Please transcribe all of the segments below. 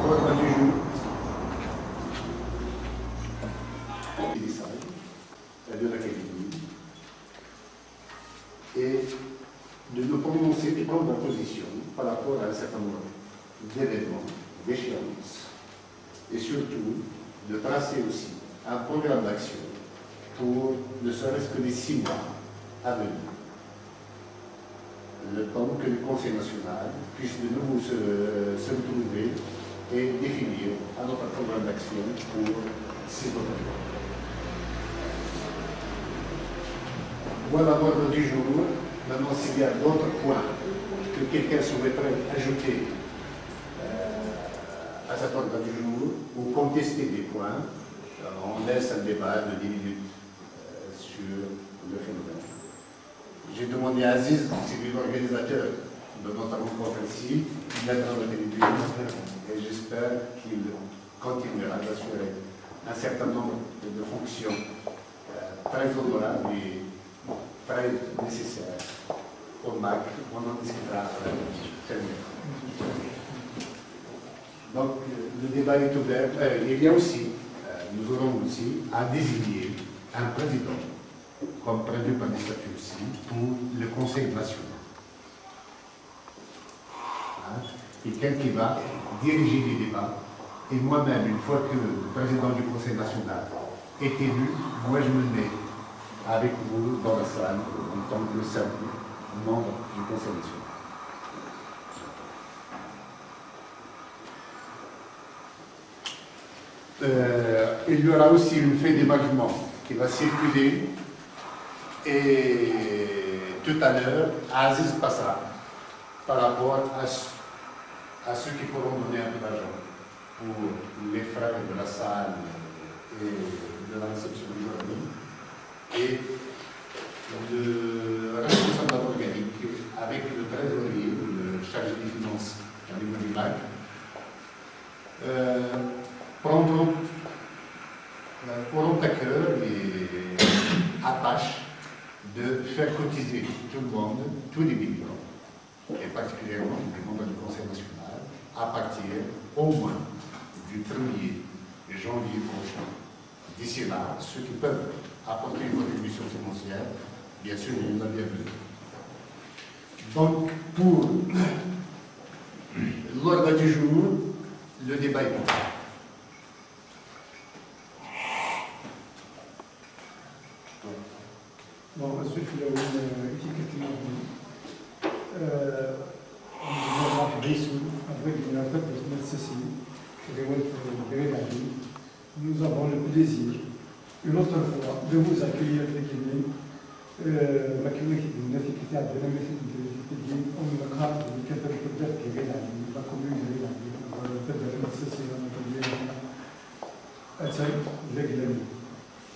l'ordre du jour de l'Académie et de nous prononcer et prendre la position par rapport à un certain nombre d'événements, d'échéances, et surtout de tracer aussi un programme d'action pour ne serait-ce que les 6 mois à venir. Le temps que le Conseil national puisse de nouveau se retrouver et définir un autre programme d'action pour ces domaines. Voilà l'ordre du jour. Maintenant, s'il y a d'autres points que quelqu'un souhaiterait ajouter à cet ordre du jour ou contester des points, on laisse un débat de 10 minutes sur le phénomène. J'ai demandé à Aziz, c'est lui l'organisateur de notre rencontre ici, d'être dans la télévision et j'espère qu'il continuera d'assurer un certain nombre de fonctions très honorables et très nécessaires au MAC. On en discutera après. Donc, le débat est ouvert. Il y a aussi, nous aurons aussi à désigner un président, comme prévu par les statuts aussi, pour le Conseil national. Quelqu'un qui va diriger les débats. Et moi-même, une fois que le président du Conseil national est élu, moi je me mets avec vous dans la salle en tant que simple membre du Conseil national. Il y aura aussi une feuille d'émargement qui va circuler et tout à l'heure, Aziz passera par rapport à ceux qui pourront donner un peu d'argent pour les frais de la salle et de la réception d'aujourd'hui. Et le responsable organique avec le trésorier, le chargé des finances au niveau du MAC, auront à cœur et à tâche de faire cotiser tout le monde, tous les militants, et particulièrement les membres du Conseil national, à partir au moins du 1er janvier prochain. D'ici là, ceux qui peuvent apporter une contribution financière, bien sûr, ils sont la bienvenue. Donc, pour l'ordre du jour, le débat est ouvert. Bon, ensuite, il y a une étiquette nous avons le plaisir, une autre fois, de vous accueillir في Guinée. ما كنا كنا في كتاب بنا مثل في الدين أو مقام كثر كتاب كبير يعني بكم يجري يعني تبدأ المؤسسة أتى لقلنا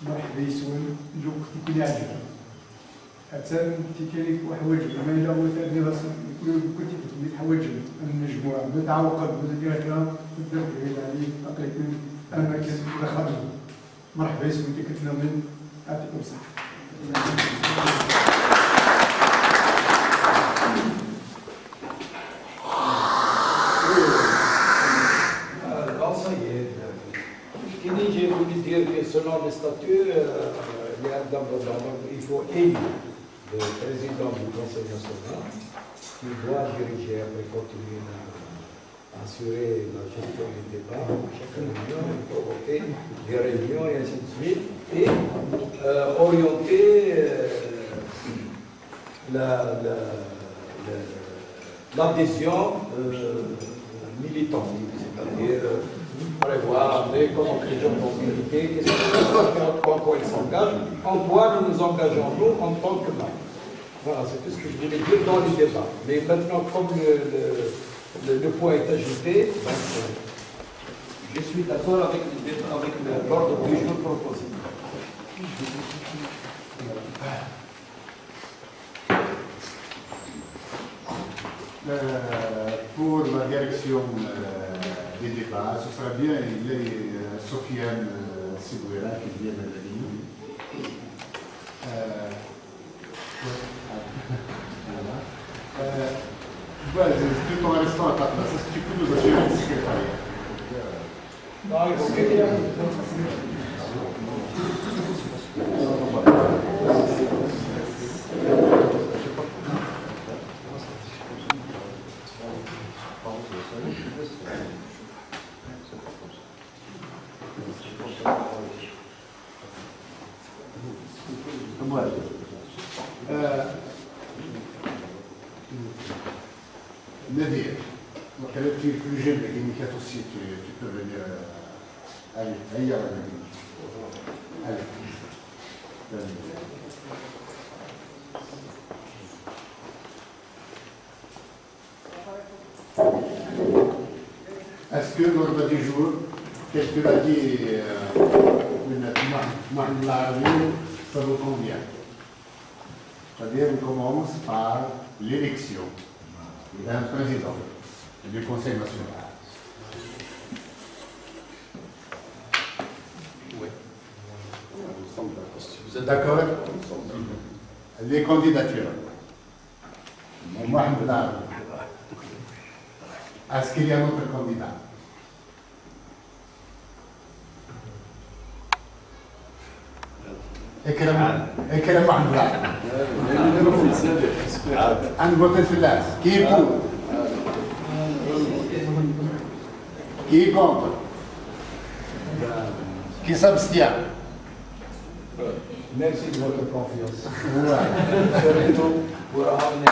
مرحبا يسون لوك تكون عجبا أتى تكلف وحواج ما إلا هو ثاني رسم كنت تبني حواج المجموعة متعوقد بالديركتور تبدأ كبير يعني أقلكم أماكن لخرج مرحبا يسون تكتنا من أعطيكم صحة. J'ai voulu dire que selon les statuts, il faut élire le président du Conseil national qui doit diriger après continuer à assurer la gestion du débat, chaque réunion, provoquer des réunions et ainsi de suite, et orienter l'adhésion militante, c'est-à-dire prévoir comment les gens vont militer, qu'est-ce qu'on quoi ils s'engagent, en quoi nous nous engageons nous en tant que membres. Voilà, c'est tout ce que je voulais dire dans les débats. Mais maintenant, comme le point est ajouté, je suis d'accord avec l'ordre du jour proposé. Pour la direction des débats, ce sera bien Sofiane Sibouera qui vient de venir. Voilà, tout en restant à ta place, est-ce que tu peux nous assurer le secrétariat? Non, il faut qu'il y ait Nadir, donc tu es plus jeune, mais Guinée aussi, tu peux venir. Allez, allez, allez. Est-ce que l'ordre du jour, qu'est-ce que l'a dit Mohamed Laoui, ça vous convient? C'est-à-dire, on commence par l'élection d'un président du Conseil national. Oui. Vous êtes d'accord? Les candidatures. Mohamed Laoui. Est-ce qu'il y a un autre candidat? Ekrem Mohamed Laoui. Un vote de place. Qui est pour? Qui est contre? Qui s'abstient? Merci de votre confiance. Ouais. Surtout pour ramener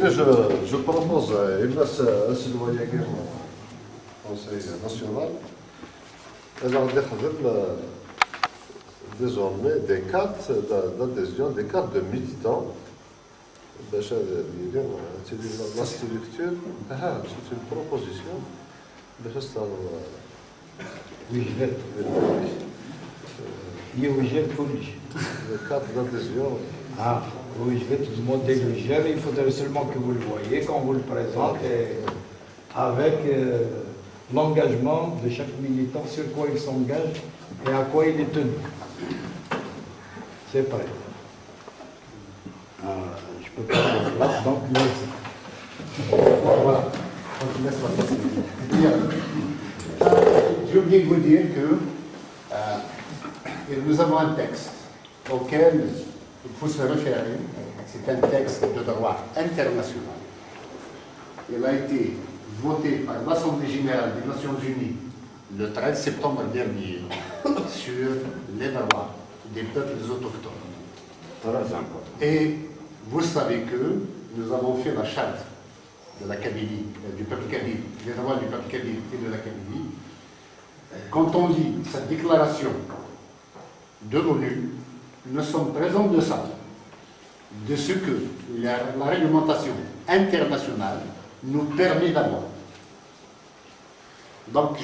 Je propose une citoyen au Conseil national. Alors, désormais des cartes d'adhésion, des cartes de militants. La structure, c'est une proposition. Oui, je vais. Il y a un gel police. Les cartes d'adhésion. Ah, oui, je vais te demander le gel. Il faudrait seulement que vous le voyez quand vous le présentez, avec l'engagement de chaque militant sur quoi il s'engage et à quoi il est tenu. C'est prêt. Je ne peux pas faire place, donc merci. Voilà. Donc, je laisse la possibilité. J'ai oublié de vous dire que nous avons un texte auquel il faut se référer. C'est un texte de droit international. Il a été voté par l'Assemblée générale des Nations Unies le 13 septembre dernier sur les droits des peuples autochtones. Et vous savez que nous avons fait la charte de la Kabylie, du peuple kabyle, des droits du peuple kabyle et de la Kabylie. Quand on lit cette déclaration de l'ONU, nous sommes présents de ça, de ce que la réglementation internationale nous permet d'avoir. Donc,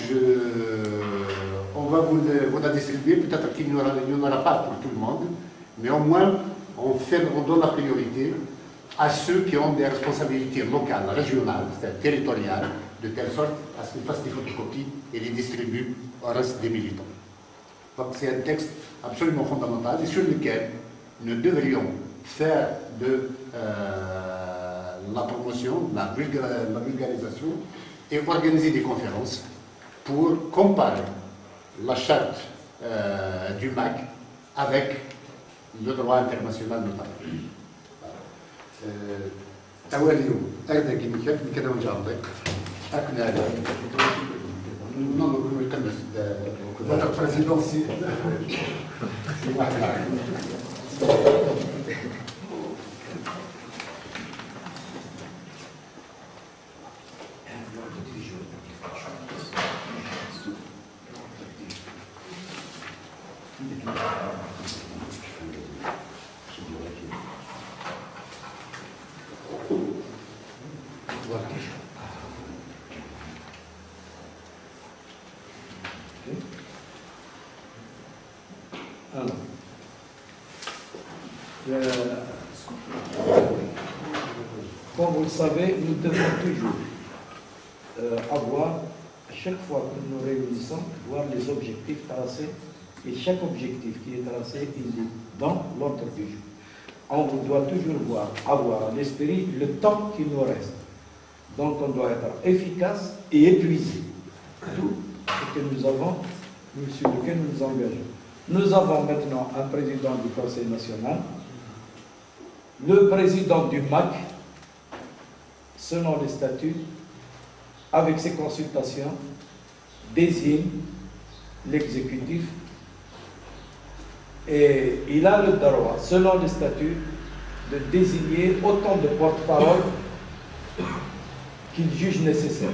on va vous la distribuer, peut-être qu'il n'y en aura pas pour tout le monde, mais au moins, on donne la priorité à ceux qui ont des responsabilités locales, régionales, c'est-à-dire territoriales, de telle sorte à ce qu'ils fassent des photocopies et les distribuent au reste des militants. Donc c'est un texte absolument fondamental et sur lequel nous devrions faire de la promotion, la vulgarisation et organiser des conférences pour comparer la charte du MAC avec le droit international notamment. أول يوم أيضا كده ونجاوبك أكنا نقول الكلمة votre président si Comme vous le savez, nous devons toujours avoir, à chaque fois que nous réunissons, voir les objectifs tracés, et chaque objectif qui est tracé, il est dans l'ordre du jour. on doit toujours avoir à l'esprit le temps qui nous reste. Donc on doit être efficace et épuisé. Tout ce que nous avons, sur lequel nous nous engageons. Nous avons maintenant un président du Conseil national, le président du MAC, selon les statuts, avec ses consultations, désigne l'exécutif et il a le droit, selon les statuts, de désigner autant de porte-parole qu'il juge nécessaire.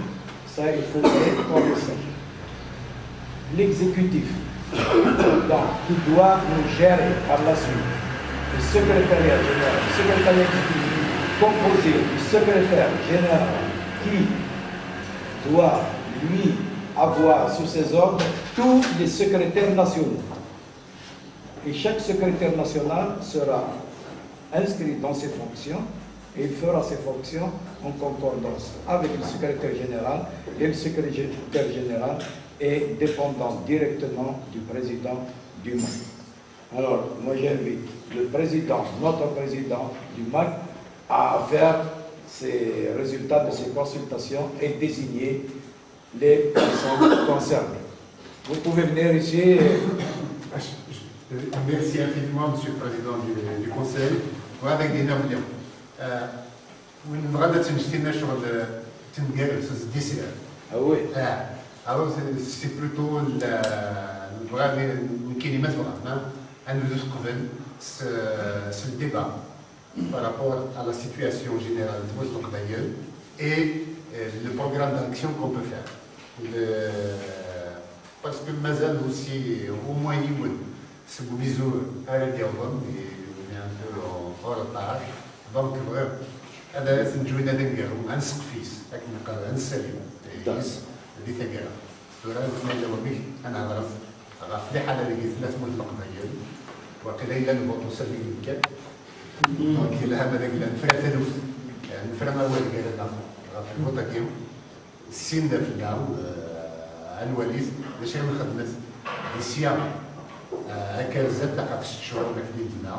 Ça, il faut qu'on le sache. L'exécutif, qui doit nous gérer par la suite, le secrétariat général, le secrétariat exécutif, composé du secrétaire général qui doit, lui, avoir sous ses ordres tous les secrétaires nationaux. Et chaque secrétaire national sera inscrit dans ses fonctions et il fera ses fonctions en concordance avec le secrétaire général, et le secrétaire général est dépendant directement du président du MAC. Alors, moi j'invite le président, notre président du MAC, à faire ses résultats de ses consultations et désigner les personnes concernées. Vous pouvez venir ici. Merci infiniment, Monsieur le Président du Conseil. وهذا قلنا مليون. ونبغى تنجتينا شغل تنقال في الديسير. Ah oui. Alors c'est plutôt نبغى الكلمات فقط. أن ندخل ce débat par rapport à la situation générale de votre bailleul et le programme d'action qu'on peut faire. Parce que Mazal aussi, au moins, c'est un bisou à l'Édiabon, il est un peu en retard. Donc, هذا سنجوينا دنقرو غنسقفيس لكن نبقى غنساليو اللي تنقرا وراه نتمنى بك انا هضرت في الحاله اللي قلت لا تموت القضيه وقيلا الا نبغوا نسلي الكاب دونك الا هذا نفرا ثلث نفرا ما هو اللي قال في البوطه كيو السين دا في النار الوليد باش غير خدمت الصيام هكا زاد تاع 6 شهور ولا في دينا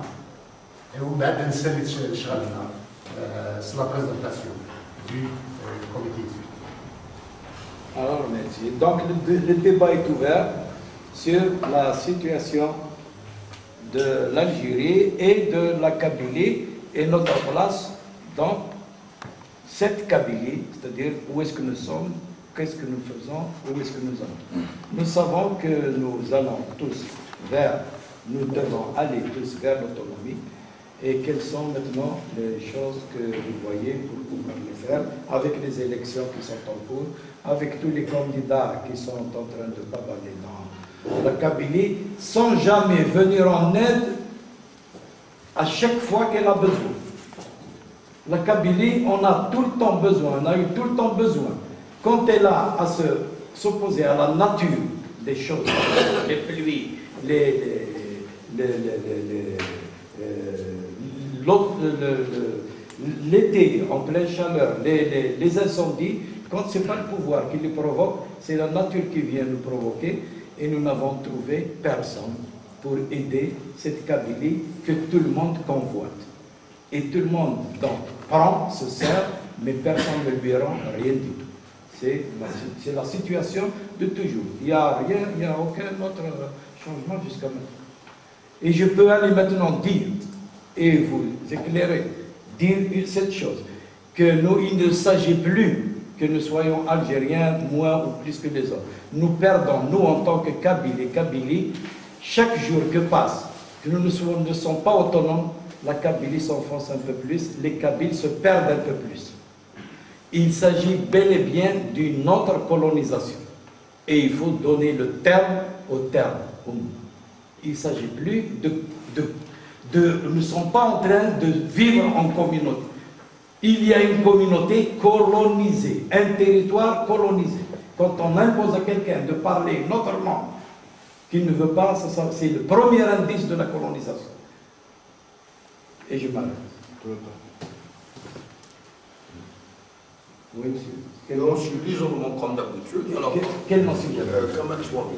ومن بعد نسالي شغلنا c'est la présentation du comité. Alors, merci. Donc, le débat est ouvert sur la situation de l'Algérie et de la Kabylie et notre place dans cette Kabylie, c'est-à-dire où est-ce que nous sommes, qu'est-ce que nous faisons, où est-ce que nous allons. Nous savons que nous allons tous nous devons aller tous vers l'autonomie. Et quelles sont maintenant les choses que vous voyez pour pouvoir les faire avec les élections qui sont en cours, avec tous les candidats qui sont en train de bavarder dans la Kabylie, sans jamais venir en aide à chaque fois qu'elle a besoin. La Kabylie, on a tout le temps besoin, on a eu tout le temps besoin. Quand elle a à s'opposer à la nature des choses, les pluies, l'été en pleine chaleur, les incendies, quand ce n'est pas le pouvoir qui les provoque, c'est la nature qui vient nous provoquer et nous n'avons trouvé personne pour aider cette Kabylie que tout le monde convoite. Et tout le monde donc prend, se sert, mais personne ne lui rend rien du tout. C'est la situation de toujours. Il n'y a rien, il n'y a aucun autre changement jusqu'à maintenant. Et je peux aller maintenant dire et vous éclairer, dire cette chose, que nous, il ne s'agit plus que nous soyons Algériens moins ou plus que les autres. Nous perdons, nous en tant que Kabylie, chaque jour que passe, que nous ne sommes pas autonomes, la Kabylie s'enfonce un peu plus, les Kabyles se perdent un peu plus. Il s'agit bel et bien d'une autre colonisation. Et il faut donner le terme au terme. Il ne s'agit plus nous ne sommes pas en train de vivre en communauté. Il y a une communauté colonisée, un territoire colonisé. Quand on impose à quelqu'un de parler notre langue qu'il ne veut pas, c'est le premier indice de la colonisation. Et je m'arrête. Oui, monsieur. Quel nom suivi, mon comme d'habitude. Quel nom suivi? Kamel Swami.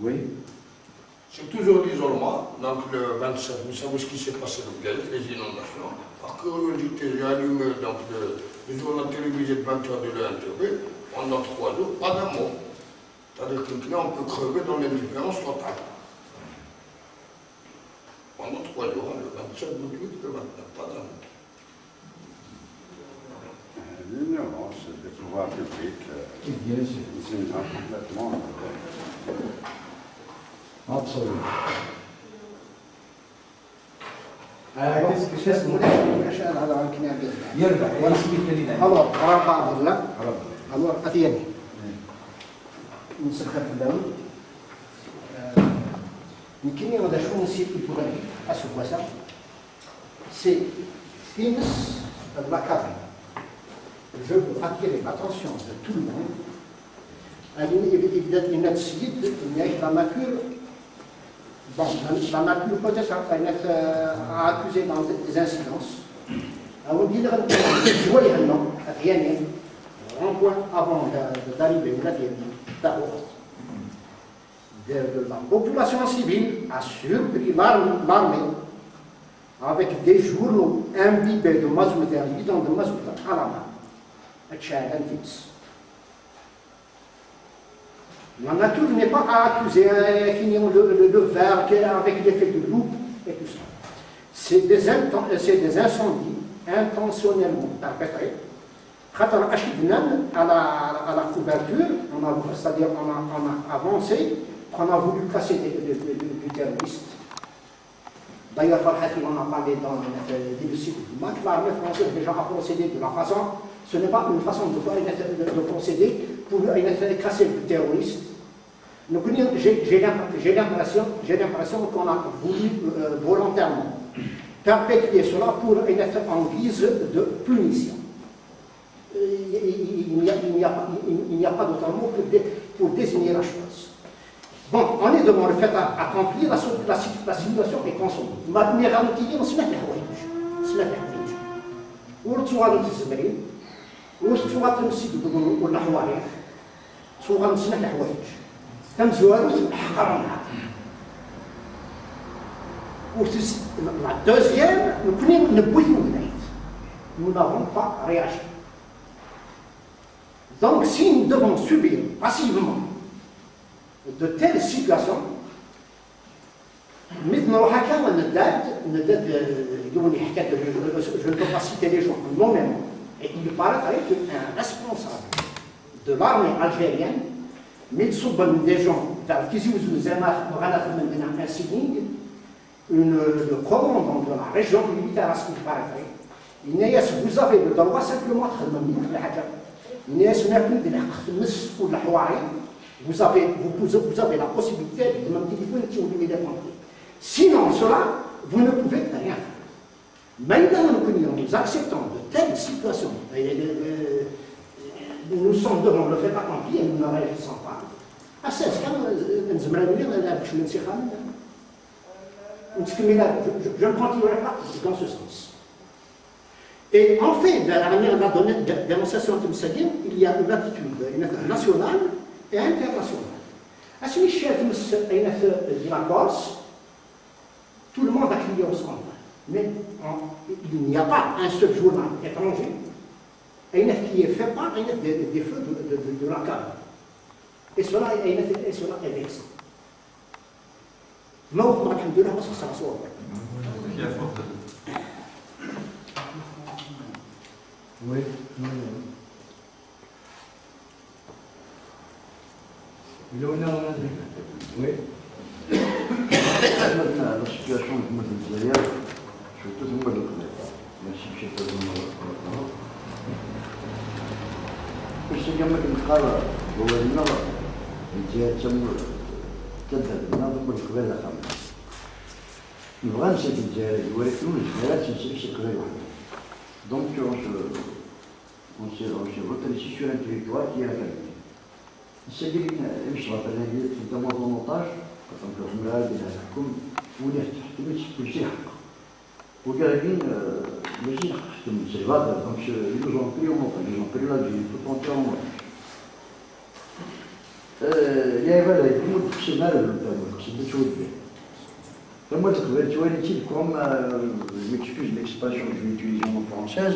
Oui. C'est toujours l'isolement. Donc le 27, vous savez ce qui s'est passé le 15, les inondations. Par curiosité, j'ai allumé le journal télévisé de 20h de l'INTV. Pendant 3 jours, pas d'un mot. C'est-à-dire que là, on peut crever dans l'indifférence totale. Pendant 3 jours, le 27, le 28, le 29, pas d'un mot. L'ignorance des pouvoirs publics, c'est une complètement. Absolument. Alors, alors, Athénie. نسخة الدم يمكن أن نشوف نسيب البرهان أسوأ c'est Finis la cabane. Je veux attirer l'attention de tout le monde à une la nature, bon, la nature peut-être à accuser dans des incidences. On dit que jouer un nom, rien n'est, un point avant d'arriver de la population civile a surpris l'armée avec des journaux imbibés de mazout et un bidon de mazout à la main. La nature n'est pas à accuser le verre avec l'effet de loupe et tout ça. C'est des incendies intentionnellement perpétrés. À la couverture, c'est-à-dire on a avancé, on a voulu casser du terroriste. D'ailleurs, on a parlé dans le site du match, l'armée française déjà a procédé de la façon, ce n'est pas une façon de procéder pour casser le terroriste. J'ai l'impression qu'on a voulu volontairement perpétuer cela pour être en guise de punition. Il n'y a pas d'autre mot pour désigner la chose. Bon, on est devant le fait accompli, la situation est consommée. Ma réalité, on se met à la ورتوغا نتزمرين ورتوغا تنسيب ولا حواريخ توغا نسمع الحوايج تمزوارو حقرنا la deuxième, nous n'avons pas réagi. Donc, si nous devons subir passivement de telles situations, maintenant, je ne peux pas citer les gens moi-même, et il paraît qu'un responsable de l'armée algérienne, mais des gens qui le commandant de la région militaire à ce qu'il paraît. Vous avez le droit simplement vous avez la possibilité de demander. Sinon, cela, vous ne pouvez rien faire. Maintenant, nous acceptons de telles situations. Nous sommes devant le fait accompli et nous ne réagissons pas. À ce je ne continuerai pas dans ce sens. Et en fait, de la manière de dénonciation de Moussagim, il y a une attitude nationale et internationale. À ce chef de la Corse, tout le monde a crié au scandale. Mais il n'y a pas un seul journal étranger qui est fait par des feux de la cave. Et cela est vexant. ما هو الحمد لله بس خسر صور. Oui. Oui. La situation du monde d'Israël, je suis tout le monde le connaît pas. Merci, je suis tout le monde le connaît pas. Je sais qu'il y a un frère, il y a un frère, il y a un frère. تذهب النظم والقبال الخمس نبغى نسيت الجزائر ولكن الجزائر تنسيش القبال وحده دونك on s'est retenu sur un territoire qui est la qualité. C'est-à-dire مش غلط انا في الدمار والمونتاج كنت المراد ديالكم ولي تحتمل كل شيء حق وقاعدين ماشي نحتم سي فادر دونك ils nous ont pris au montage ils ont pris la vie tout entier en montage. يا ولد يموت في السماء ولا في السماء moi, tu vois, les titres comme, je m'excuse l'expression que je vais utiliser en française,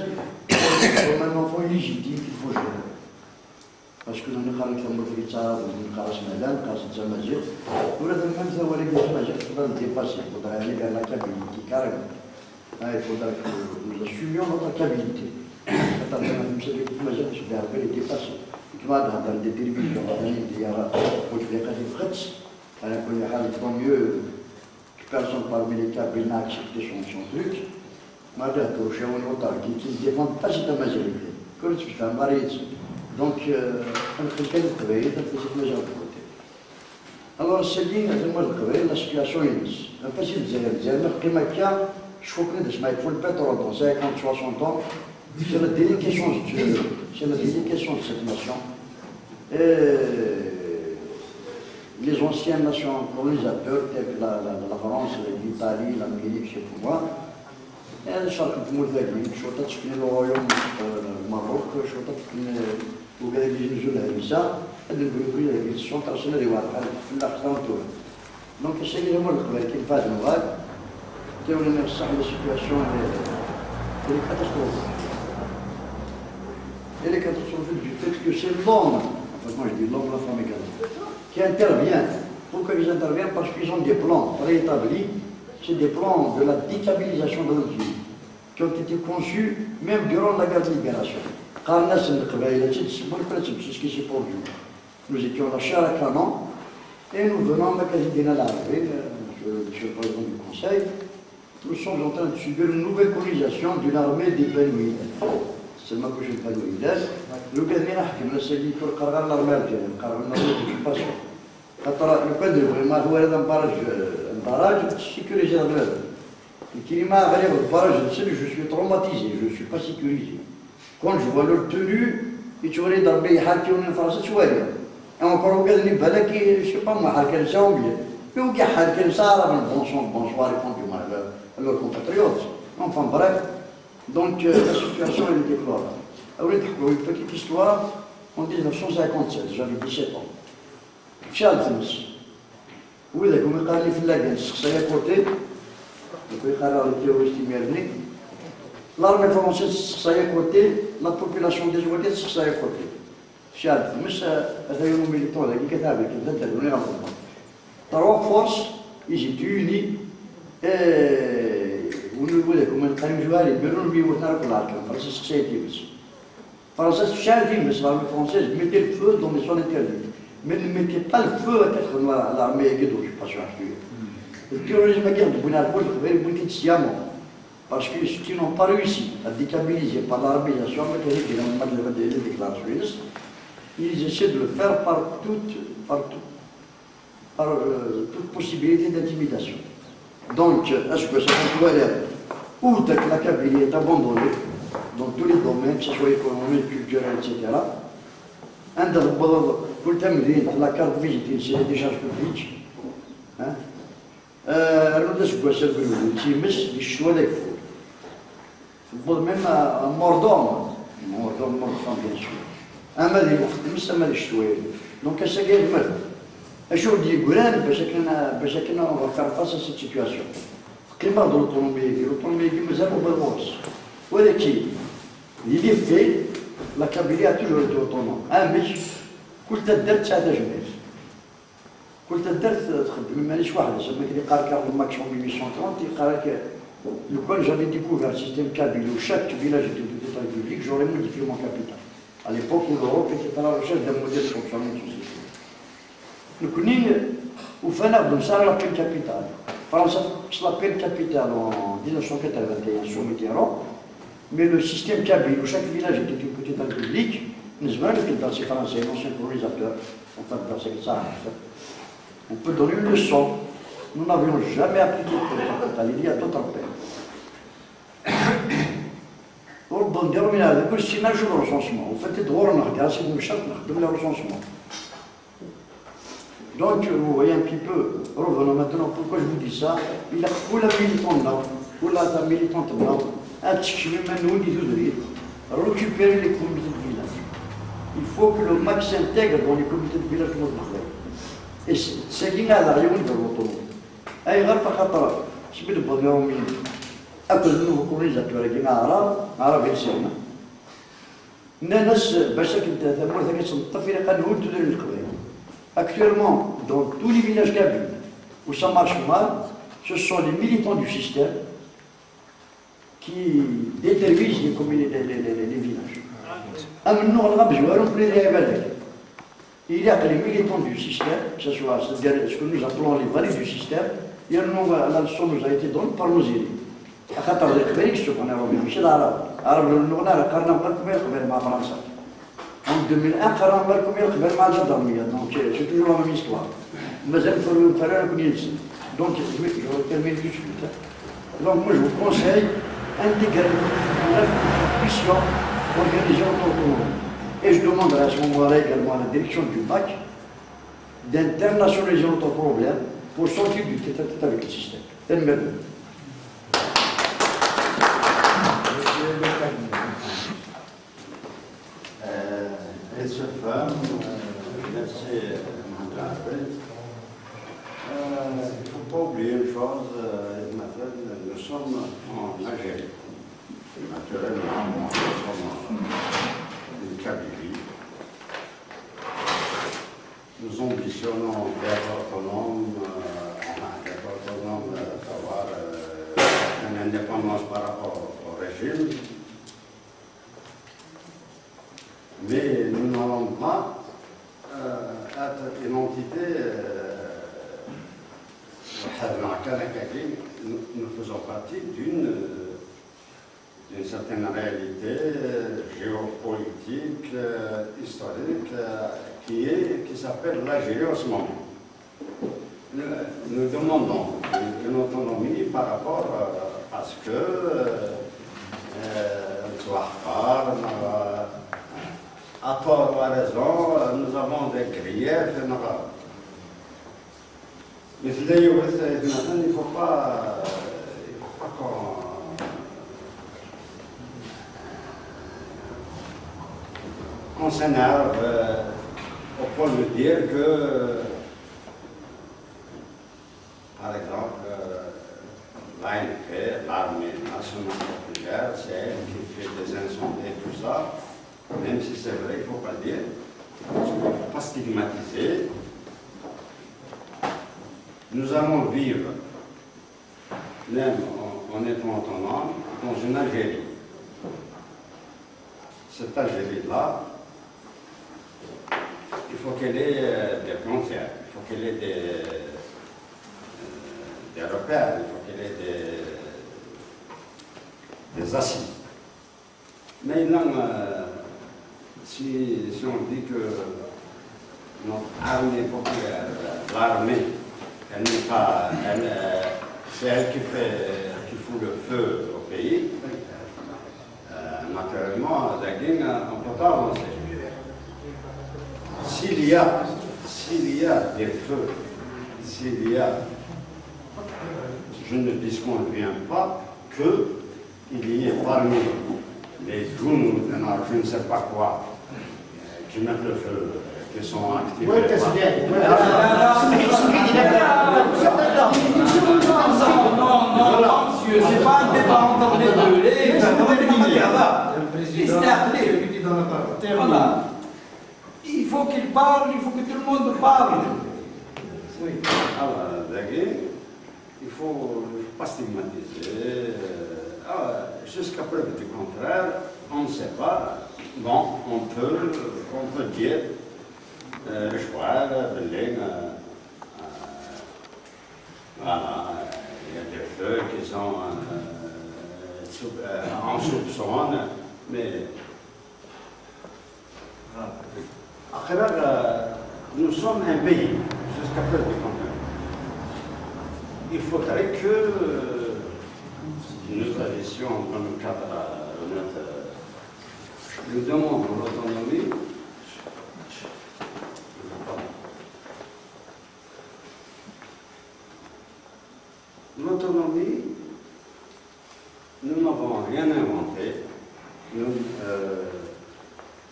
comme un enfant illégitime qu'il faut gérer. Parce que dans le cas de l'Amérique, dans le cas de Smadan, dans le cas de Zamazir, pour le même temps, il faudra le dépasser, il faudra aller vers la stabilité, carrément. Il faudra que nous assumions notre stabilité. Quand on a vu que je vais appeler dépasser. Tu vois, dans des télévisions, il y a des frettes, à la première fois, il faut mieux que personne parmi les cabines n'a accepté son truc. Madame, je suis un autre qui ne défend pas cette majorité. Comme tu fais un mari, donc, on peut travailler dans cette majorité. Alors, c'est dit, la situation est mise. Après, si vous avez dit, je crois que il faut le pétrole dans 50, 60 ans. C'est la délication de cette nation. Les anciennes nations colonisateurs, telles que la France, l'Italie, l'Amérique, je sais pas moi, الشرق المتذكرين شرطة تشكيل الرويوم المغرب شرطة تشكيل وكذا يجوزوا الهريسة هذا البلوكية اللي الشرطة رسلنا لي واحد في الأقسام تورا دونك الشيء اللي هو القبائل كيف هذا الوغاد تيولي نفسح لا سيتواسيون اللي كاتاستروفيك اللي كاتاستروفيك du fait que c'est l'homme, en fait moi je dis l'homme, la femme et qui intervient. Pourquoi ils interviennent? Parce qu'ils ont des plans préétablis. C'est des plans de la déstabilisation de notre vie qui ont été conçus même durant la guerre de libération. C'est ce qui s'est produit. Nous étions la chair à canon et nous venons à Makazidina l'arrivée, monsieur le président du Conseil, nous sommes en train de subir une nouvelle colonisation d'une armée des Benouïdes. C'est ma couche de Benouïdes. Le Gadmina Hakim, le Sadi, pour carrer l'armée algérienne, carrer l'armée d'occupation. Le Pedro, vraiment, il y a un barrage sécurisé dans le je suis traumatisé, je ne suis pas sécurisé. Quand je vois leur tenue, et tu vois les dans le pays, en France, tu vois. Et encore, je ne sais pas moi, ça ou bien. Mais on dit ça, bonsoir, ils font du mal à leurs compatriotes. Enfin bref, donc la situation est déplorable. Alors, une petite histoire, en 1957, j'avais 17 ans. Charles وإذا كم قال لي في اللجنة الشخصية كوتي يقول قرار التيروست يمرني l'armée française الشخصية كوتي la population des Ouadis الشخصية كوتي شاد مش هذا يوم ميليتون هذا كتابة كذا تدروني غلطان trois forces ils étaient unis ونقول لكم من قريب جوالي بيرون بيوتنا كل عام فرنسا الشخصية تيبس فرنسا شاد تيبس l'armée française mettait le feu dans les zones interdites. Mais ne mettez pas le feu à quatre noirs à l'armée et d'occupation actuelle. Le terrorisme à guerre de Bounarboul, parce qu'ils n'ont pas réussi à déstabiliser par l'arabisation mécanique et la déclaration, ils essaient de le faire par toute possibilité d'intimidation. Donc, est-ce que ça peut aller où la Kabylie est abandonnée dans tous les domaines, que ce soit économique, culturel, etc. عند البلد كل تمرين لا كارت فيزيتي سي دي شارج بوبليك الناس كواسر بالولد تيمس الشوا داك الفول ميم موردوم بيان سور اما اللي تمس اما الشوايه دونك اسا كاين المرض اشو دي كوران باش كنا اون فار فاس ا سيت سيتواسيون قيمه دو لوطوموبيل مازال بالغوص ولكن اللي في la Kabylie a toujours été autonome. Mais كل تدرت ساعة جميل. كل تدرت تخدم مانيش واحد زعما اللي قال كارل ماكس en 1830 قال لك لو كان j'avais découvert le système Kabylie où chaque village était doté d'un république, j'aurais modifié mon capital. À l'époque où l'Europe était à la recherche d'un modèle de fonctionnement de société. Nous connaissons وفانا بنصار la peine capitale. France la peine capitale en 1981 sur Mitterrand. Mais le système Kabylie, où chaque village était une petite république, nous avons dans ces Français, l'ancien colonisateur, enfin dans ces ça. On peut donner une leçon. Nous n'avions jamais appliqué le capital, il y a d'autres peine. Bon, on a le système de recensement. En fait, on regarde, c'est une charte de recensement. Donc, vous voyez un petit peu, revenons maintenant, pourquoi je vous dis ça? Il a pour la militante là, pour la militante là, récupérer les comités de village. Il faut que le max s'intègre dans les comités de village de notre. Et c'est qu'il y a la réunion de l'autonomie. سبيل بدنهم أكل منه كولونيزاتور كيما عرب يسمى الناس باش كنت ثمور ثاني تنطف إلى قال نود تدير القبائل actuellement dans tous les villages kabyles où ça marche mal ce sont les militants du système qui déterminent les villages أمنوا الغاب جوارهم في les بالك il y a que les militants du système que ce soit ce que nous appelons les valets du système la leçon nous a été donnée par nos élus خاطر القبائل شوف أنا ماشي العرب العرب النغنا راه قرنا بالكم القبائل مع فرنسا en 2001 قرنا بالكم القبائل مع الجدرمية donc c'est toujours la même histoire مازال فرنا كون ينسى donc je termine tout de suite donc moi je vous conseille intégrer la mission organisée en tant que et je demande à ce moment-là également à la direction du MAC d'internationaliser notre problème pour sortir du tête-à-tête avec le système. Et ce femme, merci Madame. Il ne faut pas oublier une chose, nous sommes en Algérie. Naturellement, nous sommes en Kabylie. Nous ambitionnons d'être autonomes, d'avoir une indépendance par rapport au régime. Mais nous n'allons pas être une entité, nous faisons partie d'une certaine réalité géopolitique, historique, qui s'appelle l'Algérie en ce moment. Nous demandons une autonomie par rapport à ce que à tort ou à raison, nous avons des griefs. Mais il ne faut pas qu'on s'énerve au point de dire que, par exemple, l'ANP, l'armée nationale populaire, c'est elle qui fait des incendies et tout ça. Même si c'est vrai, il ne faut pas le dire, il ne faut pas stigmatiser. Nous allons vivre, même en étant autonomes, dans une Algérie. Cette Algérie-là, il faut qu'elle ait des frontières, il faut qu'elle ait des repères, il faut qu'elle ait des assises. Mais non, si on dit que notre armée populaire, l'armée, elle n'est pas, c'est elle qui fout le feu au pays, naturellement, on ne peut pas avancer. S'il y a des feux, je ne disconviens pas qu'il y ait parmi les drones, je ne sais pas quoi, qui mettent le feu, qui sont actifs. Oui, qu'est-ce qu'il y a? Non, monsieur, c'est pas un débat entre les deux. Voilà. Il faut qu'il parle, il faut que tout le monde parle. Oui, alors, il ne faut pas stigmatiser. Jusqu'à preuve du contraire, on ne sait pas. Bon, on peut dire le choix, voilà, il y a des feux qui sont en soupçon, mais nous sommes un pays, jusqu'à preuve du contraire. Il faudrait que nous agissions dans le cadre de notre... Nous demandons l'autonomie. L'autonomie, nous n'avons rien inventé.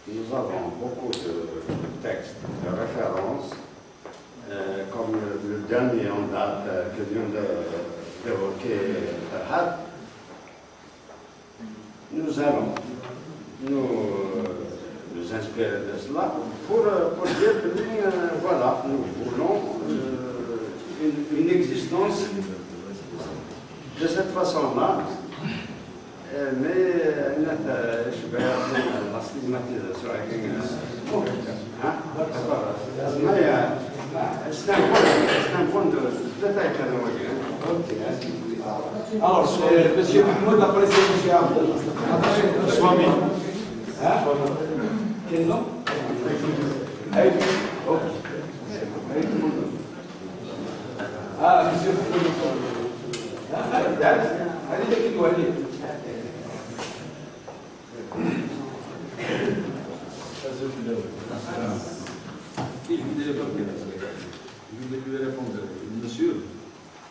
Nous avons beaucoup de textes, de références, comme le dernier en date que vient de d'évoquer Farhad, nous allons nous inspirer de cela pour dire que voilà, nous voulons une existence de cette façon-là, mais la stigmatisation c'est un point de détail. Alors, monsieur Mahmoud, après c'est monsieur Abdel. Swami. Quel nom? Ah, monsieur Mahmoud. Allez, dites-moi, allez. Je voulais lui répondre, monsieur,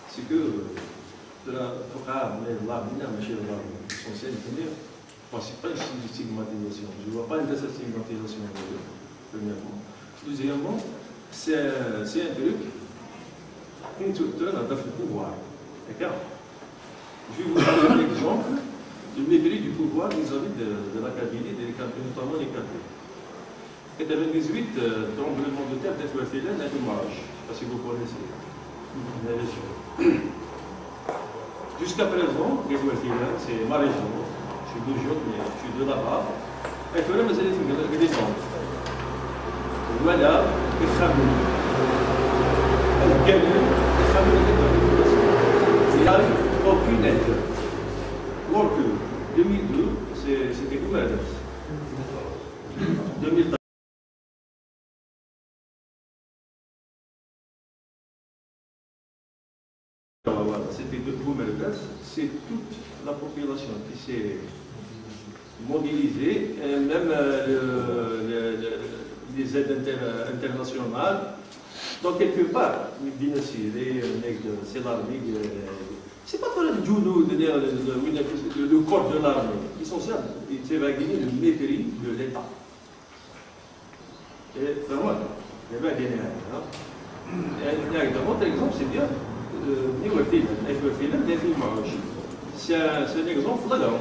c'est que de la Torah, mais là, son scène, c'est pas une stigmatisation. Je ne vois pas une stigmatisation, premièrement. Deuxièmement, c'est un truc qui nous donne un pouvoir. D'accord? Je vais vous donner un exemple du mépris du pouvoir vis-à-vis de la Kabylie, notamment les Kabyles. 98, tremblement de terre d'Etouafélène à Dommage. Je ne sais pas si vous connaissez. Jusqu'à présent, Etouafélène, c'est ma région. Je suis de Jot, mais je suis de là-bas. Etouafélène, c'est des gens. Voilà, les familles. Les familles, il n'y a aucune aide. Alors que 2002, c'était gouvernance. 2003. C'était de gouvernance, c'est toute la population qui s'est mobilisée, et même les aides internationales. Donc, quelque part, c'est l'armée. C'est pas pour le Djounou, le corps de l'armée. Ils sont ça, c'est va gagner le mépris de l'État. Et vraiment, il va gagner. Un autre exemple, c'est bien. C'est un exemple flagrant.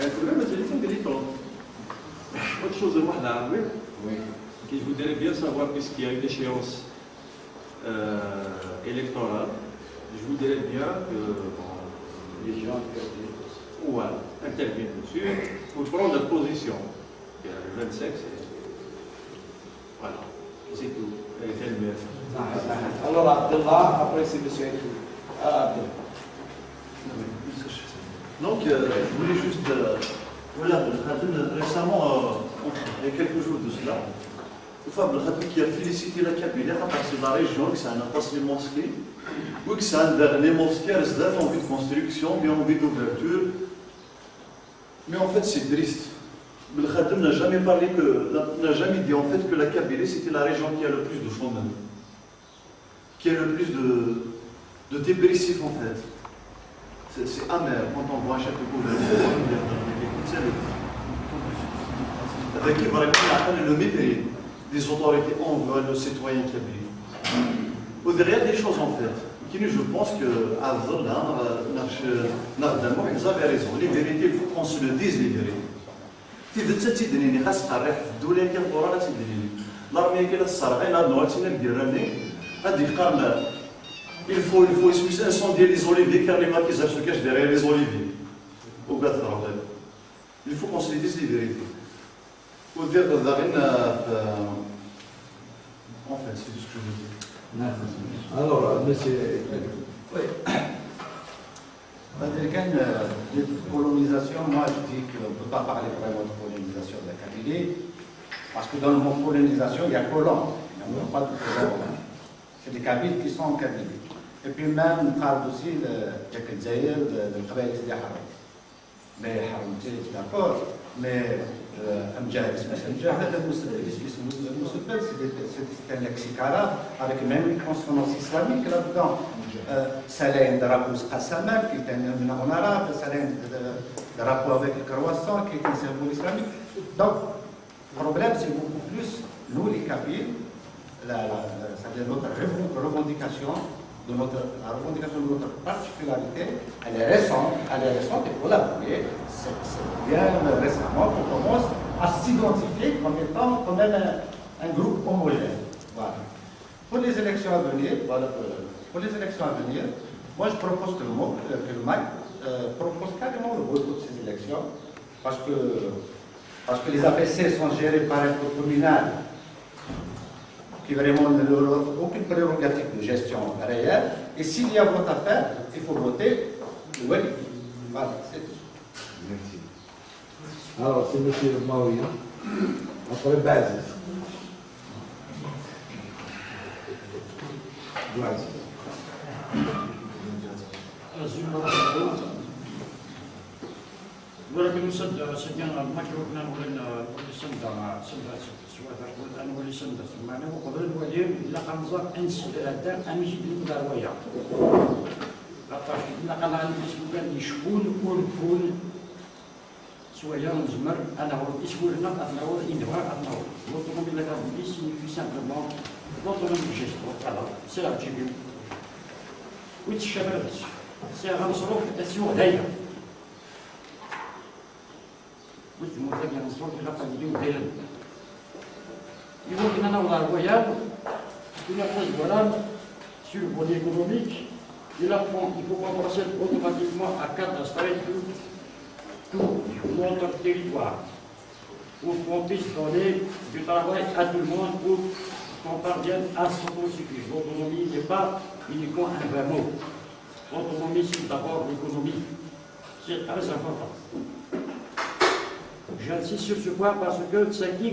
Le problème, c'est les militants. Autre chose, moi, l'armée, que je voudrais bien savoir, puisqu'il y a une échéance électorale, je voudrais bien que les gens interviennent dessus pour prendre position. Le 25, c'est. Voilà, c'est tout. Alors, Abdallah, après c'est monsieur Abdel. Donc, je voulais juste. Voilà, récemment, il y a quelques jours de cela, Fab qui a félicité la Kabylie parce que c'est la région, que c'est un attache de mosquées, ou que c'est un dernier mosquée à en vue de construction, bien en vue d'ouverture. Mais en fait, c'est triste. Le Khadim n'a jamais parlé n'a jamais dit en fait que la Kabylie c'était la région qui a le plus de chômeurs, qui a le plus de dépressifs en fait. C'est amer quand on voit un chef de gouvernement avec le mépris des autorités envers le citoyen kabyle. Au derrière des choses en fait, je pense que vous avez raison, les vérités, il faut qu'on se le dise les vérités. L'armée qui il faut incendier les oliviers car les maquisards se cachent derrière les oliviers. Il faut qu'on se le dise les vérités. En fait, c'est tout ce que je veux dire. Alors, monsieur. Oui. De colonisation, moi je dis qu'on ne peut pas parler vraiment de colonisation de la Kabylie, parce que dans le mot colonisation, il y a colon, il n'y a pas de colon. C'est des Kabyles qui sont en Kabylie. Et puis même, on parle aussi de Djaïr, de travail des Haram. Mais Haram, c'est d'accord, mais Amjad, c'est un lexique arabe avec même une consonance islamique là-dedans. Salem de Rabous Qassamam, qui est un nom en arabe, Salem de rapport avec le croissant, qui est un symbole islamique. Donc, le problème, c'est beaucoup plus, nous les Kabyles, c'est-à-dire notre revendication, la revendication de notre particularité, elle est récente, et pour l'avouer, c'est bien récemment qu'on commence à s'identifier comme étant quand même un groupe homogène. Voilà. Pour les élections à venir, moi je propose que le MAC propose carrément le boycott de ces élections, parce que les APC sont gérés par un groupe communal qui vraiment ne leur offre aucune prérogative de gestion réelle. Et s'il y a vote à faire, il faut voter oui. Voilà, c'est tout. Merci. Alors, c'est M. Maouya, après Bazis. ولكن سدنا المكروهنا ولنا سندا سواء ولي سندا معنا وقبل الوليم إلا قنظر أنسي الأداء أمشي بالدروية لطاش إلا قال عن اسمه كان يشكون كون سوايا نزمر أنا هو اسمه لنا أتناول إندوار أتناول لطلب إلا كان بيسي في سامبلمون لطلب الجيش وقال سي أرجيبيو ويتشابه بس سي غنصروف أسيو هدايا مثل متاجر الصوت إلى قليل قليلا يمكن أن نوضع الوياب إلى قليل sur le volet économique, il faut commencer automatiquement à cadastrer tout notre territoire pour qu'on puisse donner du travail à tout le monde pour qu'on parvienne à s'autosuffire. L'autonomie n'est pas uniquement un vrai mot. L'autonomie, c'est d'abord l'économie. C'est très important. J'insiste sur ce point parce que c'est qui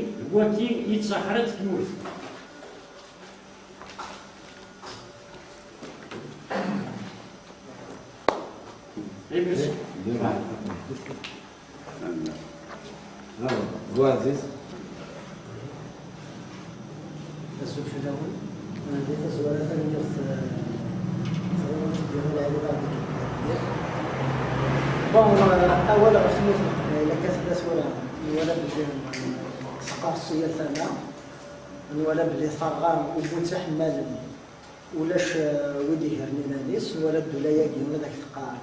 il s'arrête qui mourit. Et merci. Boazis. السؤال الأول أنا بديت السؤال الثاني أولا أسميت إلى كسب سؤال الولد الثقافية الثانية الولد اللي صغار وبوت حمال ولاش ودي هرنينا نيس الولد ولا يجي ولا ذاك القاع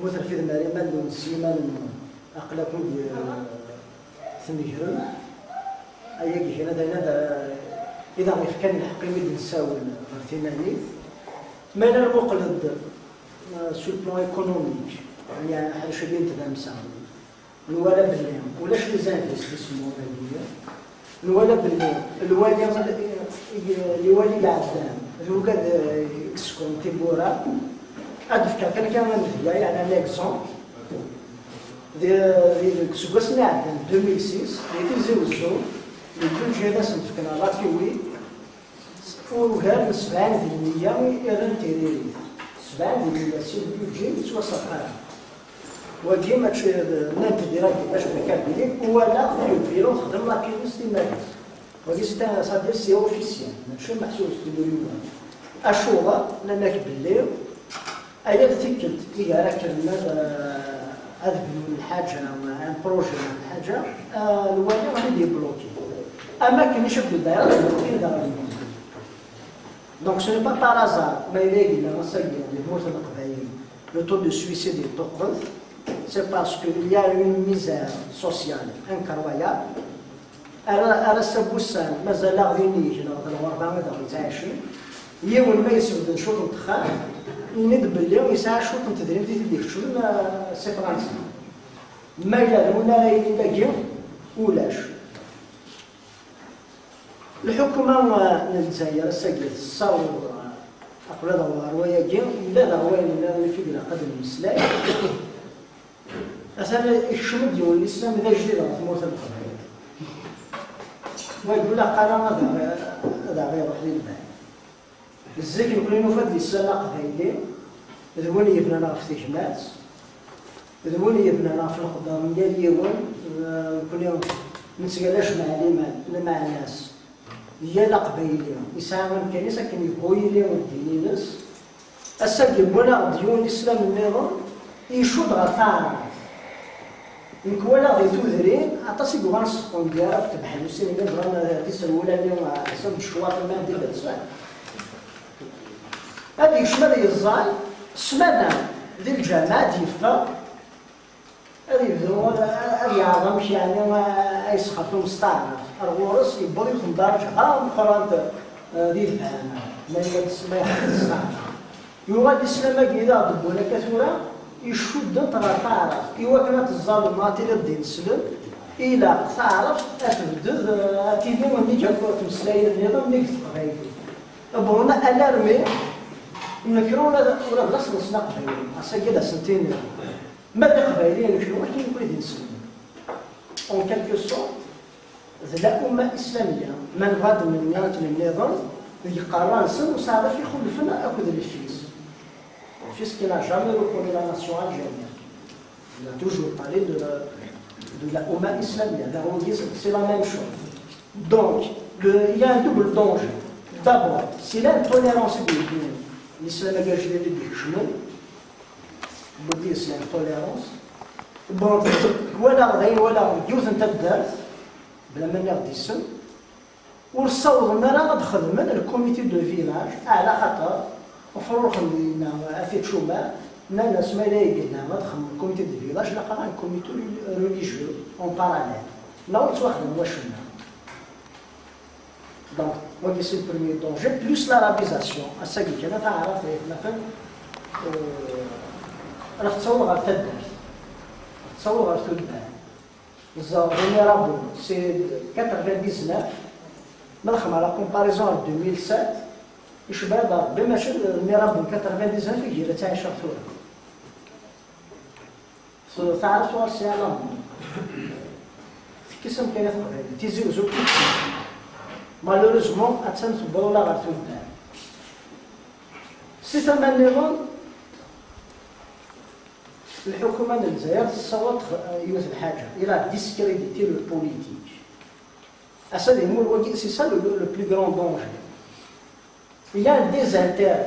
مثل في المريم لون سيمان أقلكم سميهرم أيجي هنا داينا إذا كان الحق يمد نساوي الارتنانيت ما لا المقلد سو بلان ايكونوميك يعني حاجه شبيه تبع مساوي نوالا باللي ولاش لي زانفيس يسموها هذه نوالا باللي الوالي الوالي العدام هو قاد يكسكون تيبورا ادفكا كان مثل يعني ان اكزومبل دي كسكوسني عدام 2006 يتزوجوا الجوج هذا سنتفكنا راتيوي وغير 70% يرن تيريري 70% سي البيجي توصفها وديما نانت ديرا باش بكابيلي ولا يبيرو خدم لا كيلوس دي ماريس ودي سا سي اوفيسيال ماشي محسوس باليوم اشوغا لانك بالليل ايا تيكلت اذا راك هذا الحاجه ان بروجي حاجه الوالي غادي يبلوكي اما كاينش في الدائره كاين دار Donc ce n'est pas par hasard, mais il le taux de suicide est trop gros, c'est parce qu'il y a une misère sociale incroyable. أنا السبوسان مازال غاديين يجي نهضر 400 عايشين يوم ما يسود نشوط نتخان يند باللي ويسعى شوط نتدريب ديك شو سي فرنسا ما لا ولا يلاقي ولاش الحكومة الجزائر السجل الصور أقول هذا هو رواية جيم لا هو اللي في بلا قدم المسلاك أصلا الشمد ديال الإسلام إذا جديد في موت القضايا ويقول لك قرار هذا غير روح للبال الزكي يقول لنا فهاد السنة قضايا ذوني يبنانا في تيجمات ذوني يبنانا في الخضام ديال يوم كل يوم نتسقلاش مع الناس ديال قبايليه يساهم الكنيسه كان يبغي لي وديني ناس السجل ولا ديون الاسلام النظام يشود غطار يمكن ولا غير تودرين عطاسي بغان السقون ديالها تبع السينما بغان تسولها اليوم حسب الشواط ما ديال الصح هذه شمال يزاي سمعنا ذي الجامعات يفا هذه يبدو هذه عظمش يعني ما يسخطوا مستعمر الغورس يبغوا يخدم درجة مقارنة ذي الفهم ما يستعمر يوغاد السلامة كذا ضبونا كثورة يشد تعرف إوا كانت الظالمات إلى الدين السلم إلى تعرف أتبدد أتيدي مني جاكو تمسلاي النظام اللي تقريبا أبونا ألارمي نكرو ولا بلاص نصنع قبيلي أسجل سنتين ما قبيلي نكرو واحد يقول دين السلم أون كالكو سورت ذا أمة إسلامية من غاد من نيات النظام يقرر سن وصار في خلفنا أكو ذا الفيس الفيس qui n'a jamais reconnu la nation algérienne. Il a toujours parlé de la Oumma islamienne. C'est la même chose. Donc, il y a un double danger. D'abord, c'est l'intolérance de l'islam algérien du chemin. On peut dire c'est l'intolérance. Bon, voilà, يوز نتبدأ بلا manière d'islam. ونصور أننا ندخل من الكوميتي دو فيلاج على خطر وفروخ لنا أفيد شوما الناس ما يلاقينا ندخل من الكوميتي دو فيلاج لقى un comité religieux en parallèle. Là on soit dans le donc moi c'est le premier danger plus l'arabisation à ça qui كان تعرف مثلا راح تصور على التدبير تصور على التدبير الزاوية رابو سي 99 نرخم على كومباريزون 2007 يشبه ضرب ماشي الميراب 99 في جيرة تاع شرطورة تعرف صور سيالام كيسم كاينة قبيل تيزيوزو كيف مالوريزمون أتسن تبرولا غير تودان سي ثمان نظام الحكومة الجزائر تصوت يوز الحاجة إلى ديسكريديتي لو بوليتيك c'est ça le plus grand danger. Il y a un désintérêt.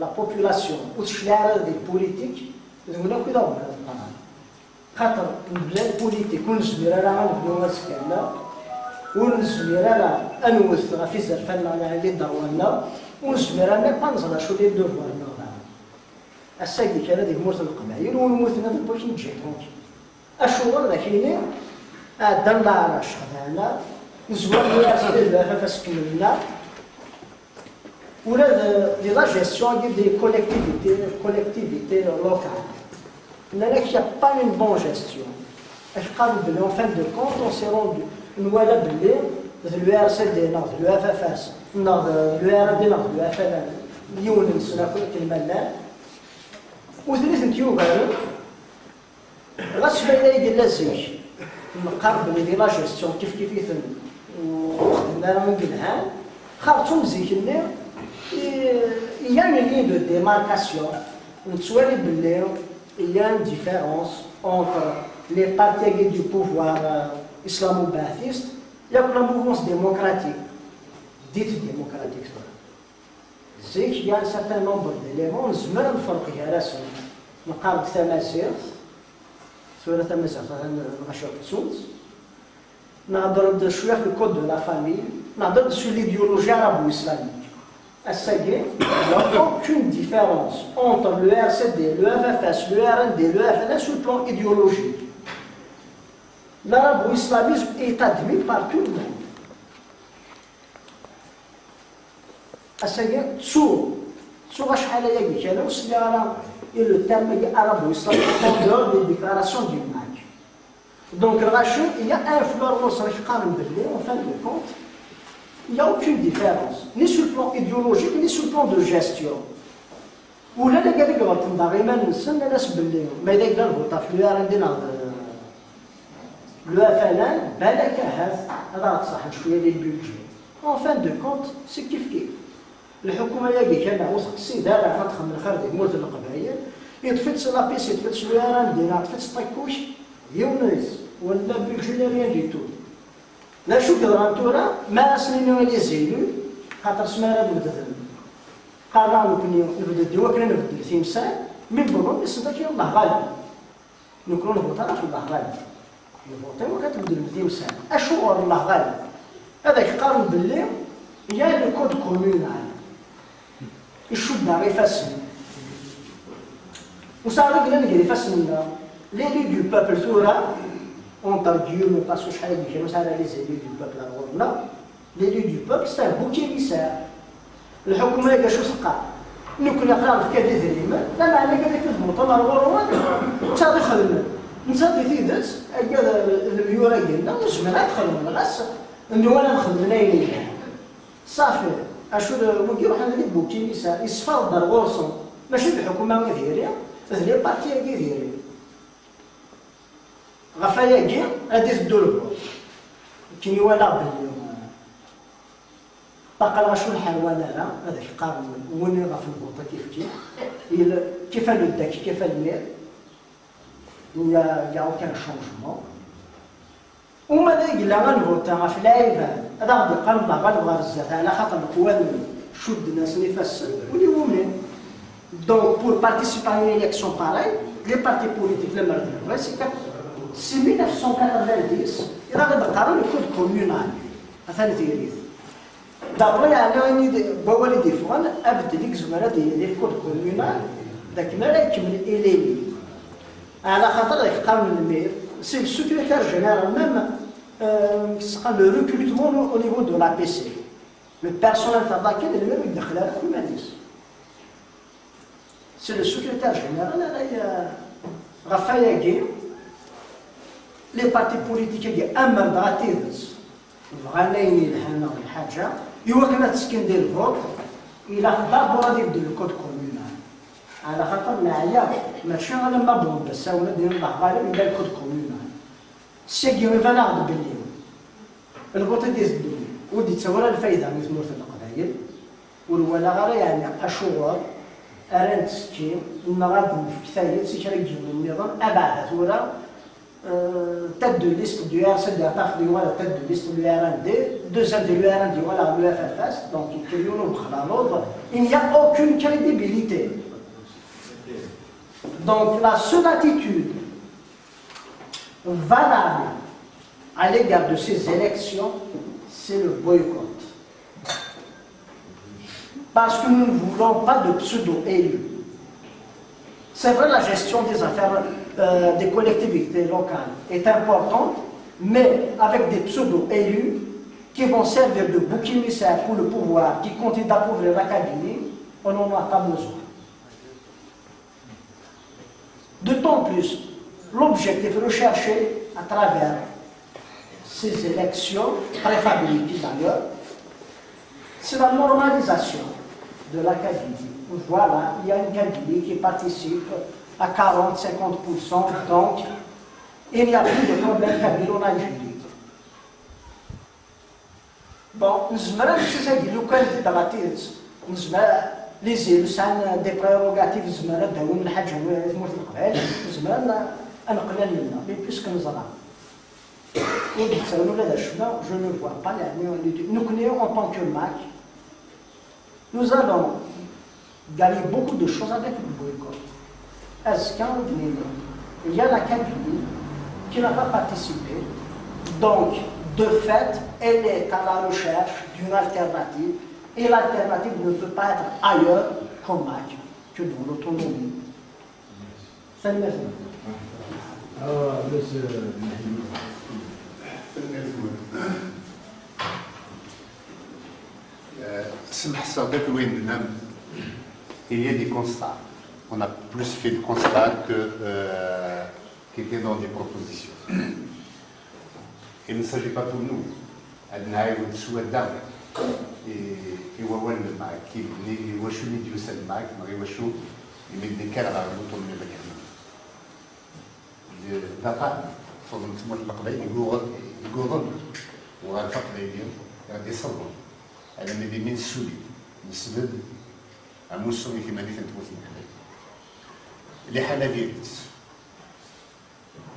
La population, ou des politiques, ils ont cuidado. خاطر البلاد بوليتيك ونسمير على البلوات كاملة ونسمير على أنوث في زرفنا اللي درونا ونسمير على بانزلا شو اللي دوفورنا الساقي كان هذه مورث القبائل ونموثنا باش نجي الشغل ذاكيني دلنا على الشهداء نزور الناس فاسكننا ولا دي لا جيستيون دي كوليكتيفيتي لوكال. Il n'y a pas une bonne gestion. En fin de compte, on s'est rendu une fois de l'URCD, de l'UFFS, de l'URD, de l'UFLN, l'UNIS, وثلاث نتيوبر غاسبا يدير لازيك نقرب لي لا جيستيون كيف يثن وخدمنا من قلهان خرجوا مزيكني يعني لي دو ديماركاسيون نتسوالي باللي il y a une différence entre les partis du pouvoir islamo-baathiste et la mouvance démocratique, dite démocratique. C'est qu'il y a un certain nombre d'éléments, nous avons un فرق يرسم نقارب ثماسير سورة ثماسير نغشر تسونس نهضر شوية في الكود دو لا فامille نهضر sur l'idéologie arabo-islamique. Il n'y a aucune différence entre le RCD, le FFS, le RND, le FLN sur le plan idéologique. L'arabo-islamisme est admis par tout le monde. Et le terme arabo-islamique en dehors des déclarations du MAC. Donc, il y a un fleur en fin de compte. Il n'y a aucune différence, ni sur le plan idéologique, ni sur le plan de gestion. Ou là, les gars, ils vont dire, mais les gars, ils vont dire, le FLN, en fin de compte, c'est kiff kiff. الحكومة يجي كان وسط السيدة لا فتخ من خارج مولد القبائل يتفتش لابيس يتفتش الويران دينا يتفتش طيكوش يونس ولا بيجينيريان ديتو لا شو كدرانتورا ما سنين لي زيلو خاطر سمارة بدل قرروا كني نبدل وكنا نبدل تيمسان من بروم يصدق الله غالب نكون نبوطا في الله غالب نبوطا وكتبدل تيمسان اشهر الله غالب هذاك قارن باللي يا لو كود كومونال يشد غير فاسن وصار قلنا نقري فاسن ليلي دو بابل ثورة اونتر guillemets parce que شحال ديجا ما صار لي زيدي دو بابل غورنا ليلي دو بابل سي بوكي ميسار الحكومة قال شو سقى نكون نقرا في كادي ذريمة لا معنى قال لك المؤتمر غورنا تصادي خدمة نصدي ثيدت قال الميورا قلنا وزمنا تخدم غاس انه انا نخدم ليلي صافي اشو وكي روحنا لبوكي ميسار يصفى دار غورسون ماشي الحكومة مديرية هذه بارتي كيديري غفاياكي غادي تدو للبوط كي ولا بلي باقا شو الحيوان هذاك القانون وين غا في البوطه كيف لو داك كيف المير يا اوكان شونجمون وما داك لا غنفوتا في العيبان هذا غادي يقلب غنبغى بزاف على خاطر القوان شد الناس اللي فاسن واللي هما donc pour participer à une élection pareille les partis politiques le mardi c'est 1990 il avait déclaré le code communal مثلا تيريث دابا يعني بوالي ديفوان ابد ديك زمره ديال الكود كومونال داك ما لا يكمل اليمي على خاطر داك قانون المير سي السكرتير جينيرال ميم سقى لو ريكروتمون او نيفو دو لا بي سي لو بيرسونيل تاع داك المير يدخل على كل مجلس سي لو سكرتير جينيرال هذايا غفاياكي لي بارتي بوليتيك كي امر دغاتيدس بغانايني لهنا الحاجه ايوا كما تسكن ديال الفوت الى خدا غادي يبدل الكود كومونال على خاطر معايا ماشي انا ما بغون بس ولا ديال الله غالب يبدا الكود كومونال سيكيو فانا غاد بلي الفوت ديز الدنيا ودي تصور الفايده من ثمور القبائل ولا غير يعني اشهر اران تسكين ما غادي في كثايه سي كرا يجيو النظام ابعد ثورة tête de liste du RC de la taf de la tête de liste du RND, deuxième de l'URND voilà le FFS, donc il n'y a aucune crédibilité. Donc la seule attitude valable à l'égard de ces élections, c'est le boycott. Parce que nous ne voulons pas de pseudo-élus. C'est vrai, la gestion des affaires des collectivités locales est importante, mais avec des pseudo-élus qui vont servir de bouc émissaire pour le pouvoir, qui continuent d'appauvrir la Kabylie, on n'en a pas besoin. D'autant plus, l'objectif recherché à travers ces élections, préfabriquées d'ailleurs, c'est la normalisation de la Kabylie. Voilà, il y a une Kabylie qui participe à 40-50%, donc il n'y a plus de problème kabyle en Algérie. Bon, nous les élus ont des prérogatives, mais puisque nous en avons. Je ne vois pas, nous connaissons en tant que MAC, nous allons gagner beaucoup de choses avec le boycott. Est-ce qu'il y a la Kabylie qui n'a pas participé, donc de fait, elle est à la recherche d'une alternative, et l'alternative ne peut pas être ailleurs qu'en MAC, que dans l'autonomie. C'est le même. Il y a des constats. On a plus fait de constats qu'étaient dans des propositions. Il ne s'agit pas pour nous. المسلمين في مدينة بوزنيا اللي حالة ديريت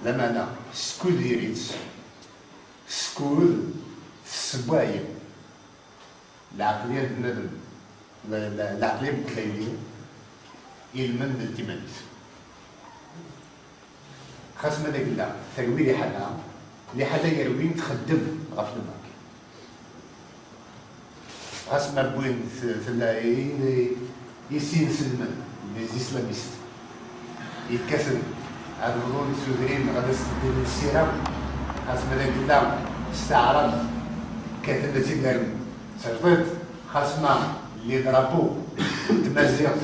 لما أنا سكول ديريت سكول السبايم العقلية بنادم العقلية بكليلية يلمن التمات خاص ما داك لا تروي لي حالة اللي حالة يروي تخدم غاف الماك خاص ما بوين في العين ici les islamistes. Ils cassent. هذول السودانيين غادي يستديروا السيرة خاصنا قدام استعرض كيف تيدار سجلت خاصنا اللي ضربوا تمازيغ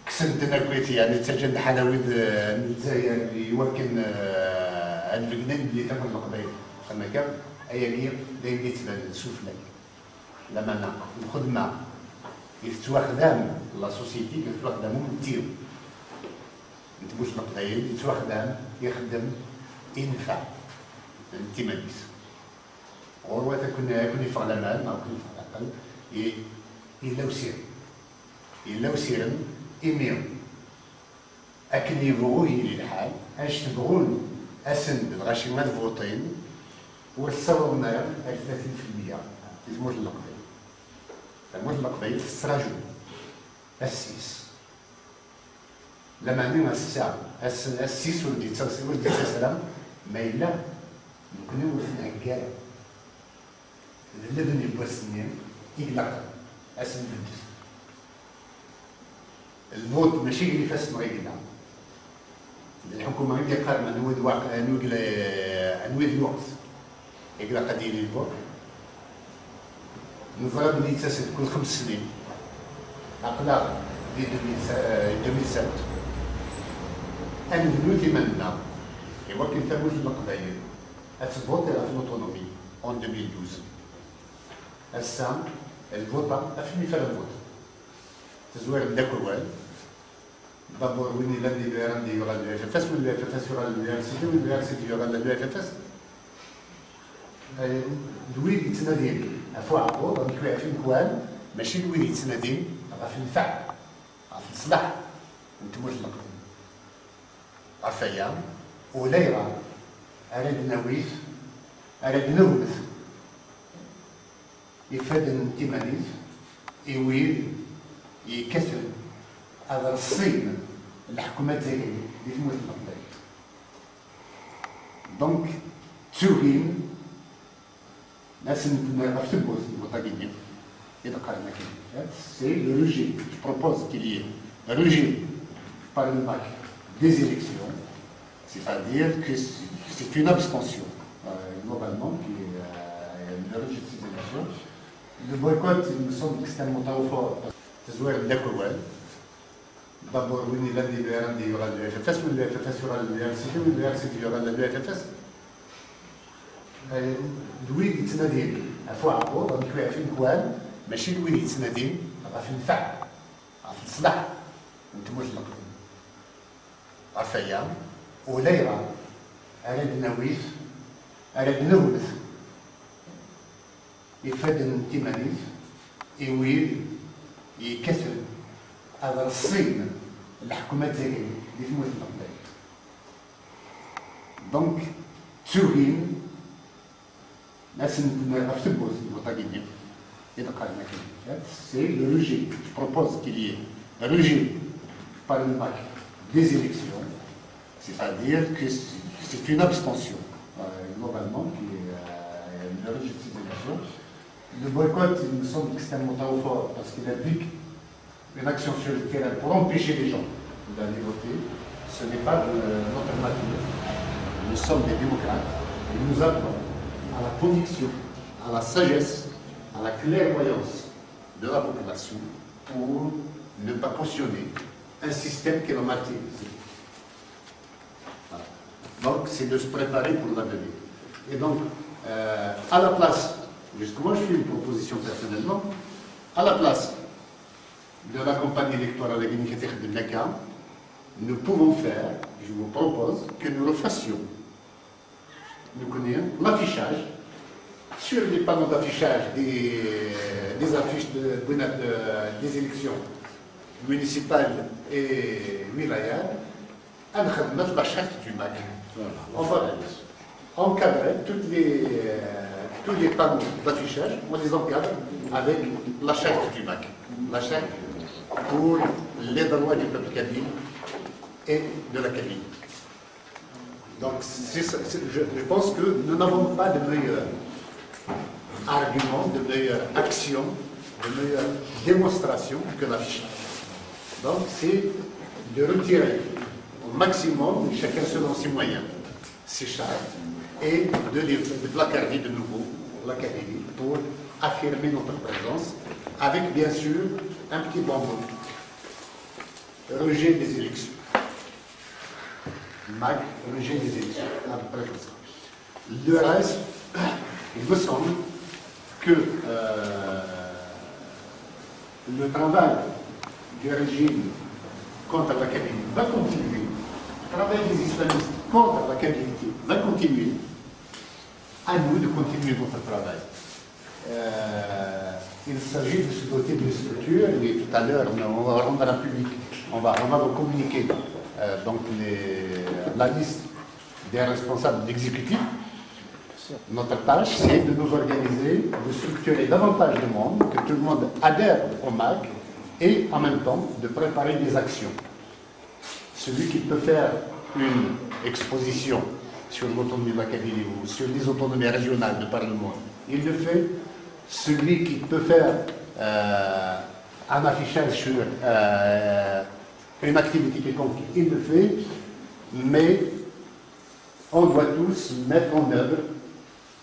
كسنتنا كويتي يعني تجد حلاوي الجزائر اللي يمكن هاد البلدان اللي تاكل القبائل خلنا كاع ايامير دايما تبان السفلى لما الخدمه يفتوا خدام لا سوسيتي يفتوا خدامهم ديرو نتبوش القبائل يفتوا خدام يخدم ينفع التمانيس غروة كون يفعل مال ما كون يفعل أقل إلا وسيرا إمير أكن يبغوا يلي الحال أش تبغون أسن الغاشيمات فوطين والصومنا 30% تزموت القبائل تزموت القبائل السراجو السيس لما عندنا الساعة السيس ولدي تسلم ما إلا يمكن يوصل هكايا اللبن يبغى السنين يقلق اسم الفلوس الفوت ماشي اللي فاس ما يقلق الحكومه غير قادمه نود واقع نود الوقت يقلق ديال الفوت نظرة اللي تسد كل 5 سنين اقلاق في 2007 ان الفلوس منا يمكن تموت القبائل أتفوت في l'autonomie en 2012. السام الفوطة أفني فلا الفوت تزوير الدكوال دابور وين إلا ندير غندير يورا الفاس ولا الفاس يورا اليونيفرسيتي ولا اليونيفرسيتي يورا الفاس الويل يتنادين أفوا عقود غادي يكون في الكوال ماشي الويل يتنادين راه في النفع راه في الصلاح نتموت القدم عفايا ولا يرى أراد نويف أراد نوث يفاد التمانيث يويل يكسر هذا الصين الحكومات زي اللي تموت القبائل دونك تسوهين ناس نتبوز المتقدمين إذا قالنا كده سي لو ريجيم جو بروبوز كيل ي ريجيم par le bac des élections, c'est-à-dire que c'est une abstention, globalement, qui est le rejet de ces élections. Le boycott, il me semble extrêmement fort. تزوير الدكوال d'abord وين إلا ندير يورا اف اس ولا اف اس يورا اليونيفرسيتي ولا اليونيفرسيتي يورا اف اس الويل يتنادين عفوا عقود غادي يكون في الكوال ماشي الويل يتنادين راه في النفع راه في الصلاح نتموت القدم عفايا ولا يرى أراد نويف أراد نوث يفاد التمانيث يويل يكسر هذا الصين الحكومات زي اللي تموت القبائل دونك تسوهين ناس نتبوز المتقدمين إذا قالنا كده سي لو ريجيم جو بروبوز كيل ي ريجيم par le bac des élections, c'est-à-dire que c'est une abstention, globalement, qui est le rejet de ces élections. Le boycott, il me semble extrêmement fort, parce qu'il implique une action sur le terrain pour empêcher les gens d'aller voter. Ce n'est pas notre nature. Nous sommes des démocrates, et nous appelons à la conviction, à la sagesse, à la clairvoyance de la population pour ne pas cautionner un système qui est matérialisé. Voilà. Donc, c'est de se préparer pour l'avenir. Et donc, à la place, justement, je fais une proposition personnellement, à la place de la campagne électorale de l'ECA, nous pouvons faire, je vous propose, que nous le fassions. Nous connaissons l'affichage, sur les panneaux d'affichage des affiches des élections municipales et wilayales, on va la charte du MAC. On va encadrer tous les panneaux d'affichage, on les encadre avec la charte du MAC. La charte pour les droits du peuple kabyle et de la Kabylie. Donc, je pense que nous n'avons pas de meilleur argument, de meilleure action, de meilleure démonstration que l'affichage. Donc c'est de retirer au maximum, chacun selon ses moyens, ses chartes, et de placarder de nouveau l'Académie pour affirmer notre présence, avec bien sûr un petit bandeau. Rejet des élections. MAC, rejet des élections. À peu près comme ça. Le reste, il me semble que le travail du régime contre l'Académie va continuer. Le travail des islamistes contre l'Académie va continuer. À nous de continuer notre travail. Il s'agit de se doter d'une structure, et tout à l'heure, on va rendre la public, on va vous communiquer donc la liste des responsables d'exécutif. Notre tâche, c'est de nous organiser, de structurer davantage de monde, que tout le monde adhère au MAC, et en même temps de préparer des actions. Celui qui peut faire une exposition sur l'autonomie de l'Académie ou sur les autonomies régionales de par le monde, il le fait. Celui qui peut faire un affichage sur une activité quelconque, il le fait, mais on doit tous mettre en œuvre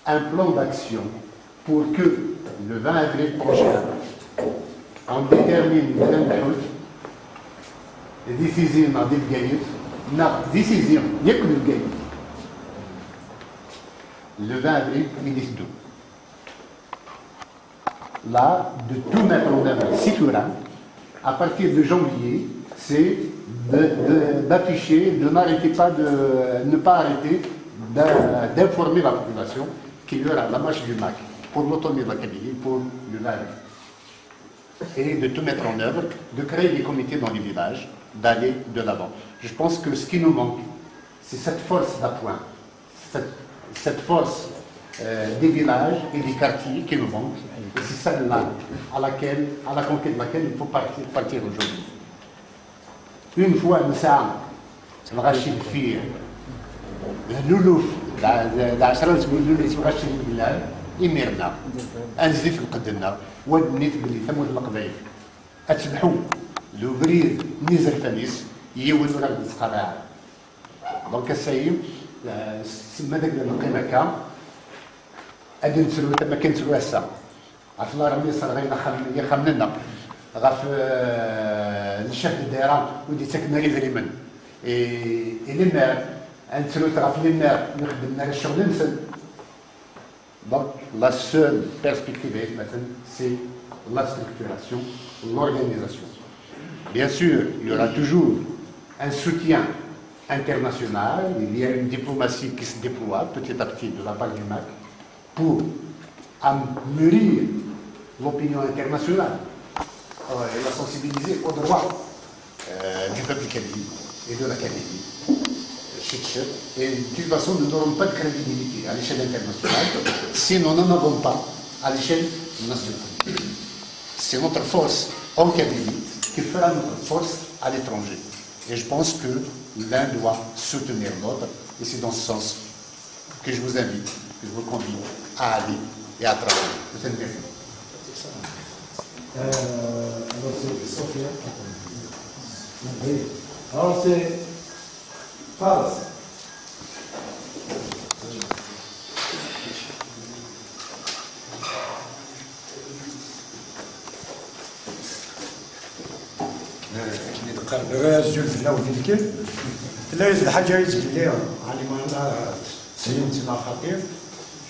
un plan d'action pour que le 20 avril prochain, on détermine les décisions le 20 avril 2012. Là, de tout mettre en œuvre, à partir de janvier, c'est d'afficher, de ne pas arrêter d'informer la population qu'il y aura la marche du MAC pour l'autonomie de l'Académie, pour le 20 avril. Et de tout mettre en œuvre, de créer des comités dans les villages, d'aller de l'avant. Je pense que ce qui nous manque, c'est cette force d'appoint, cette force des villages et des quartiers qui nous manquent. Et c'est celle-là à la conquête de laquelle il faut partir aujourd'hui. Une fois nous sommes الغاشي في الألوف العشرات اللي غاشي البلاد يميرنا انزلي في قدنا ودنيت بلي ثمود القبائل اتبحوا لو بريد نزل فانيس يولوا راه الصقراع دونك السيم سما داك القيمه كا غادي نسلو ما كنسلو هسه عرفنا راه مصر غير خمنا غاف الشيخ الدائره ودي ساكنه غير اليمن اي لي نسلو غاف لي مير نخدم لنا الشغل نسل. Donc, la seule perspective, c'est la structuration, l'organisation. Bien sûr, il y aura toujours un soutien international, il y a une diplomatie qui se déploie petit à petit de la part du MAC pour mûrir l'opinion internationale et la sensibiliser aux droits du peuple kabyle et de l'Académie. Et de toute façon, nous n'aurons pas de crédibilité à l'échelle internationale si nous n'en avons pas à l'échelle nationale. C'est notre force en Kabylie qui fera notre force à l'étranger. Et je pense que l'un doit soutenir l'autre. Et c'est dans ce sens que je vous invite, que je vous convie à aller et à travailler. Vous êtes bienvenus. Alors c'est Sophia. Alors c'est Faras. غير الزلف لا ودي الكل لا يزل حاجه يزل ليها علي ما سليم تما خطير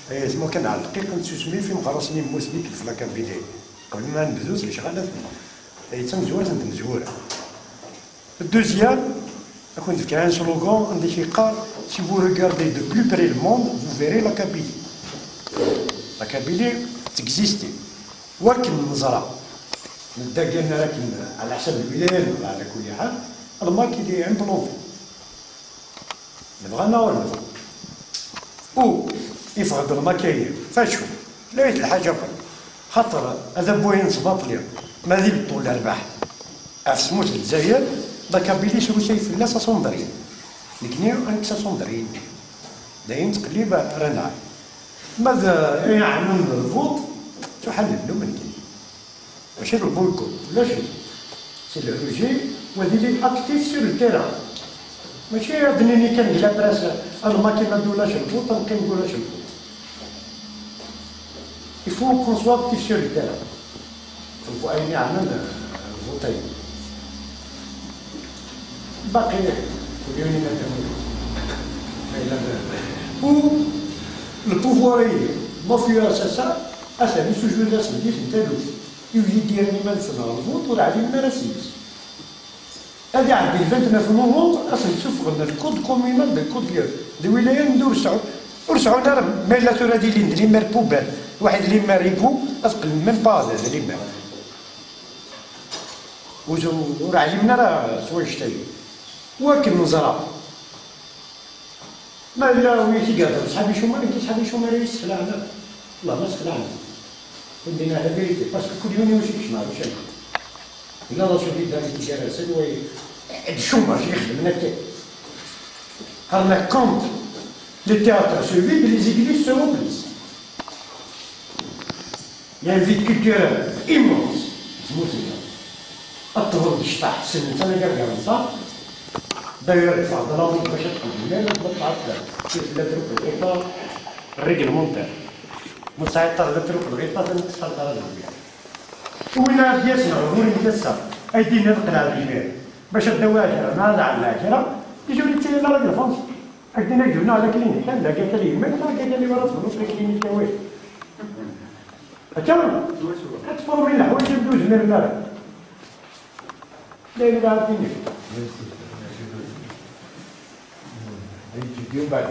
تما كان على الدقيقه نسمي في مغرسني موسلي في لاكا بيدي قبل ما نبدوز اللي شغاله تم زوره تم زوره الدوزيام كنت في un slogan عندي كيقال si vous regardez de plus près le monde vous verrez la Kabylie. La Kabylie تكزيستي ولكن النظره نداقلنا لكن على حسب البلاد ولا على كل حال الماك اللي امبلونتي نبغانا ولا نبغى او يفقد الماكاير فاشو لا الحاجه خاطر هذا بوين صباط لي ما ذي بالطول الرباح افسموت الجزائر لا كابيلي شنو شايف في الناس صندرين لكني انك صندرين داين تقليب رانا ماذا يعلم الفوط تحلل له من ماشي البولكو لا شيء C'est le rejet, ou il est acté sur le terrain. Mais chez Adnini, quand il a presse, alors ma qui m'a donné la chambre, tant qu'il me donne la chambre. Il faut qu'on soit actif sur le terrain. Il faut aller à un voter. Ou le pouvoir est mafia, c'est ça, c'est le sujet de la société, c'est tel aussi. Il y a des animaux qui sont dans le vote, ou il y a des racistes. هذه عندي 29 نوفمبر اصلا تشوف غير الكود كومينال بالكود ديال الولايه ندور ورسعوا لنا ميلاتو هذه اللي ندري مار بوبال واحد اللي ماريكو اثقل من باز هذا اللي مار وراه علمنا راه سوا يشتري ولكن نزرع ما لا ويتي قادر صحابي شو ما انت صحابي شو ما راه يسخلعنا والله ما سخلعنا ودينا على فيريتي باسكو كل يوم يمشي شنو ماشي لا لا شوفي داري تجاره سلوي الشوماج يخدم لنا quand les théâtres se vident, les églises se remplissent. Il y a un vide culturel immense. الطهور يشطح السنة أنا قاعد نصح داير يفضل الله باش تكون لا بطلع لا تروح الغيطة الريغلمونتير مسيطر لا تروح الغيطة تنكسر دار البيع وين عاد يسمع وين يتسع أيدينا تقلع الغيمير باش الدواجر مع العلاجرة يجوا لي لا راجل فرنسا أكدنا جبنا على كلينيك لا قالت لي ما قالت لي مرات فلوس الكلينيك وين أتمنى أتصوروا من الحوايج بدوز من المال لا لا عارفين يجيو بعد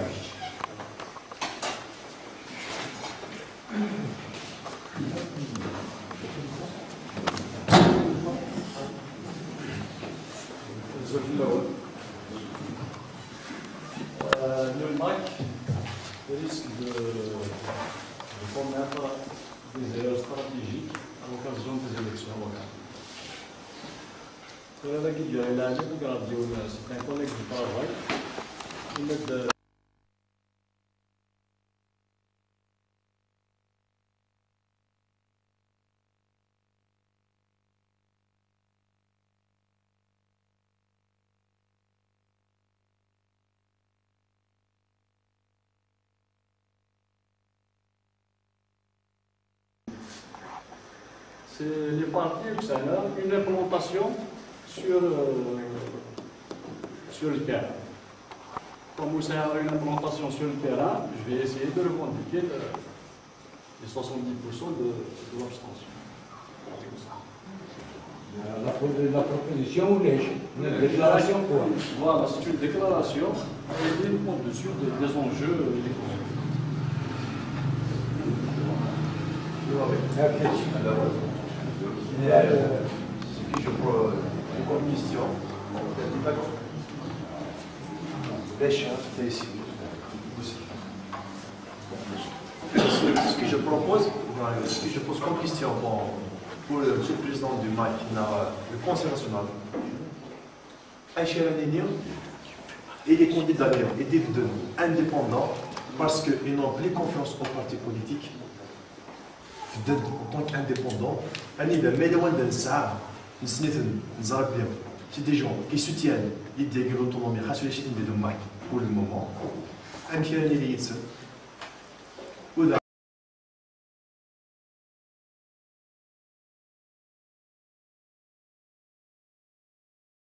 Le MAC risque de commettre des erreurs stratégiques à l'occasion des élections locales. C'est un collègue du travail. C'est les partis que ça a une implémentation sur le terrain. Comme vous savez, une implémentation sur le terrain, je vais essayer de revendiquer les 70% de l'abstention. La proposition ou la déclaration quoi? Voilà, c'est une déclaration avec au-dessus des enjeux économiques. Ce que je pose comme question, ce que je propose, ce que je pose comme question pour le président du MAC, le Conseil national, et les candidats étaient devenus indépendants parce qu'ils n'ont plus confiance aux partis politiques. En tant qu'indépendant, c'est des gens qui soutiennent l'idée de l'autonomie pour le moment.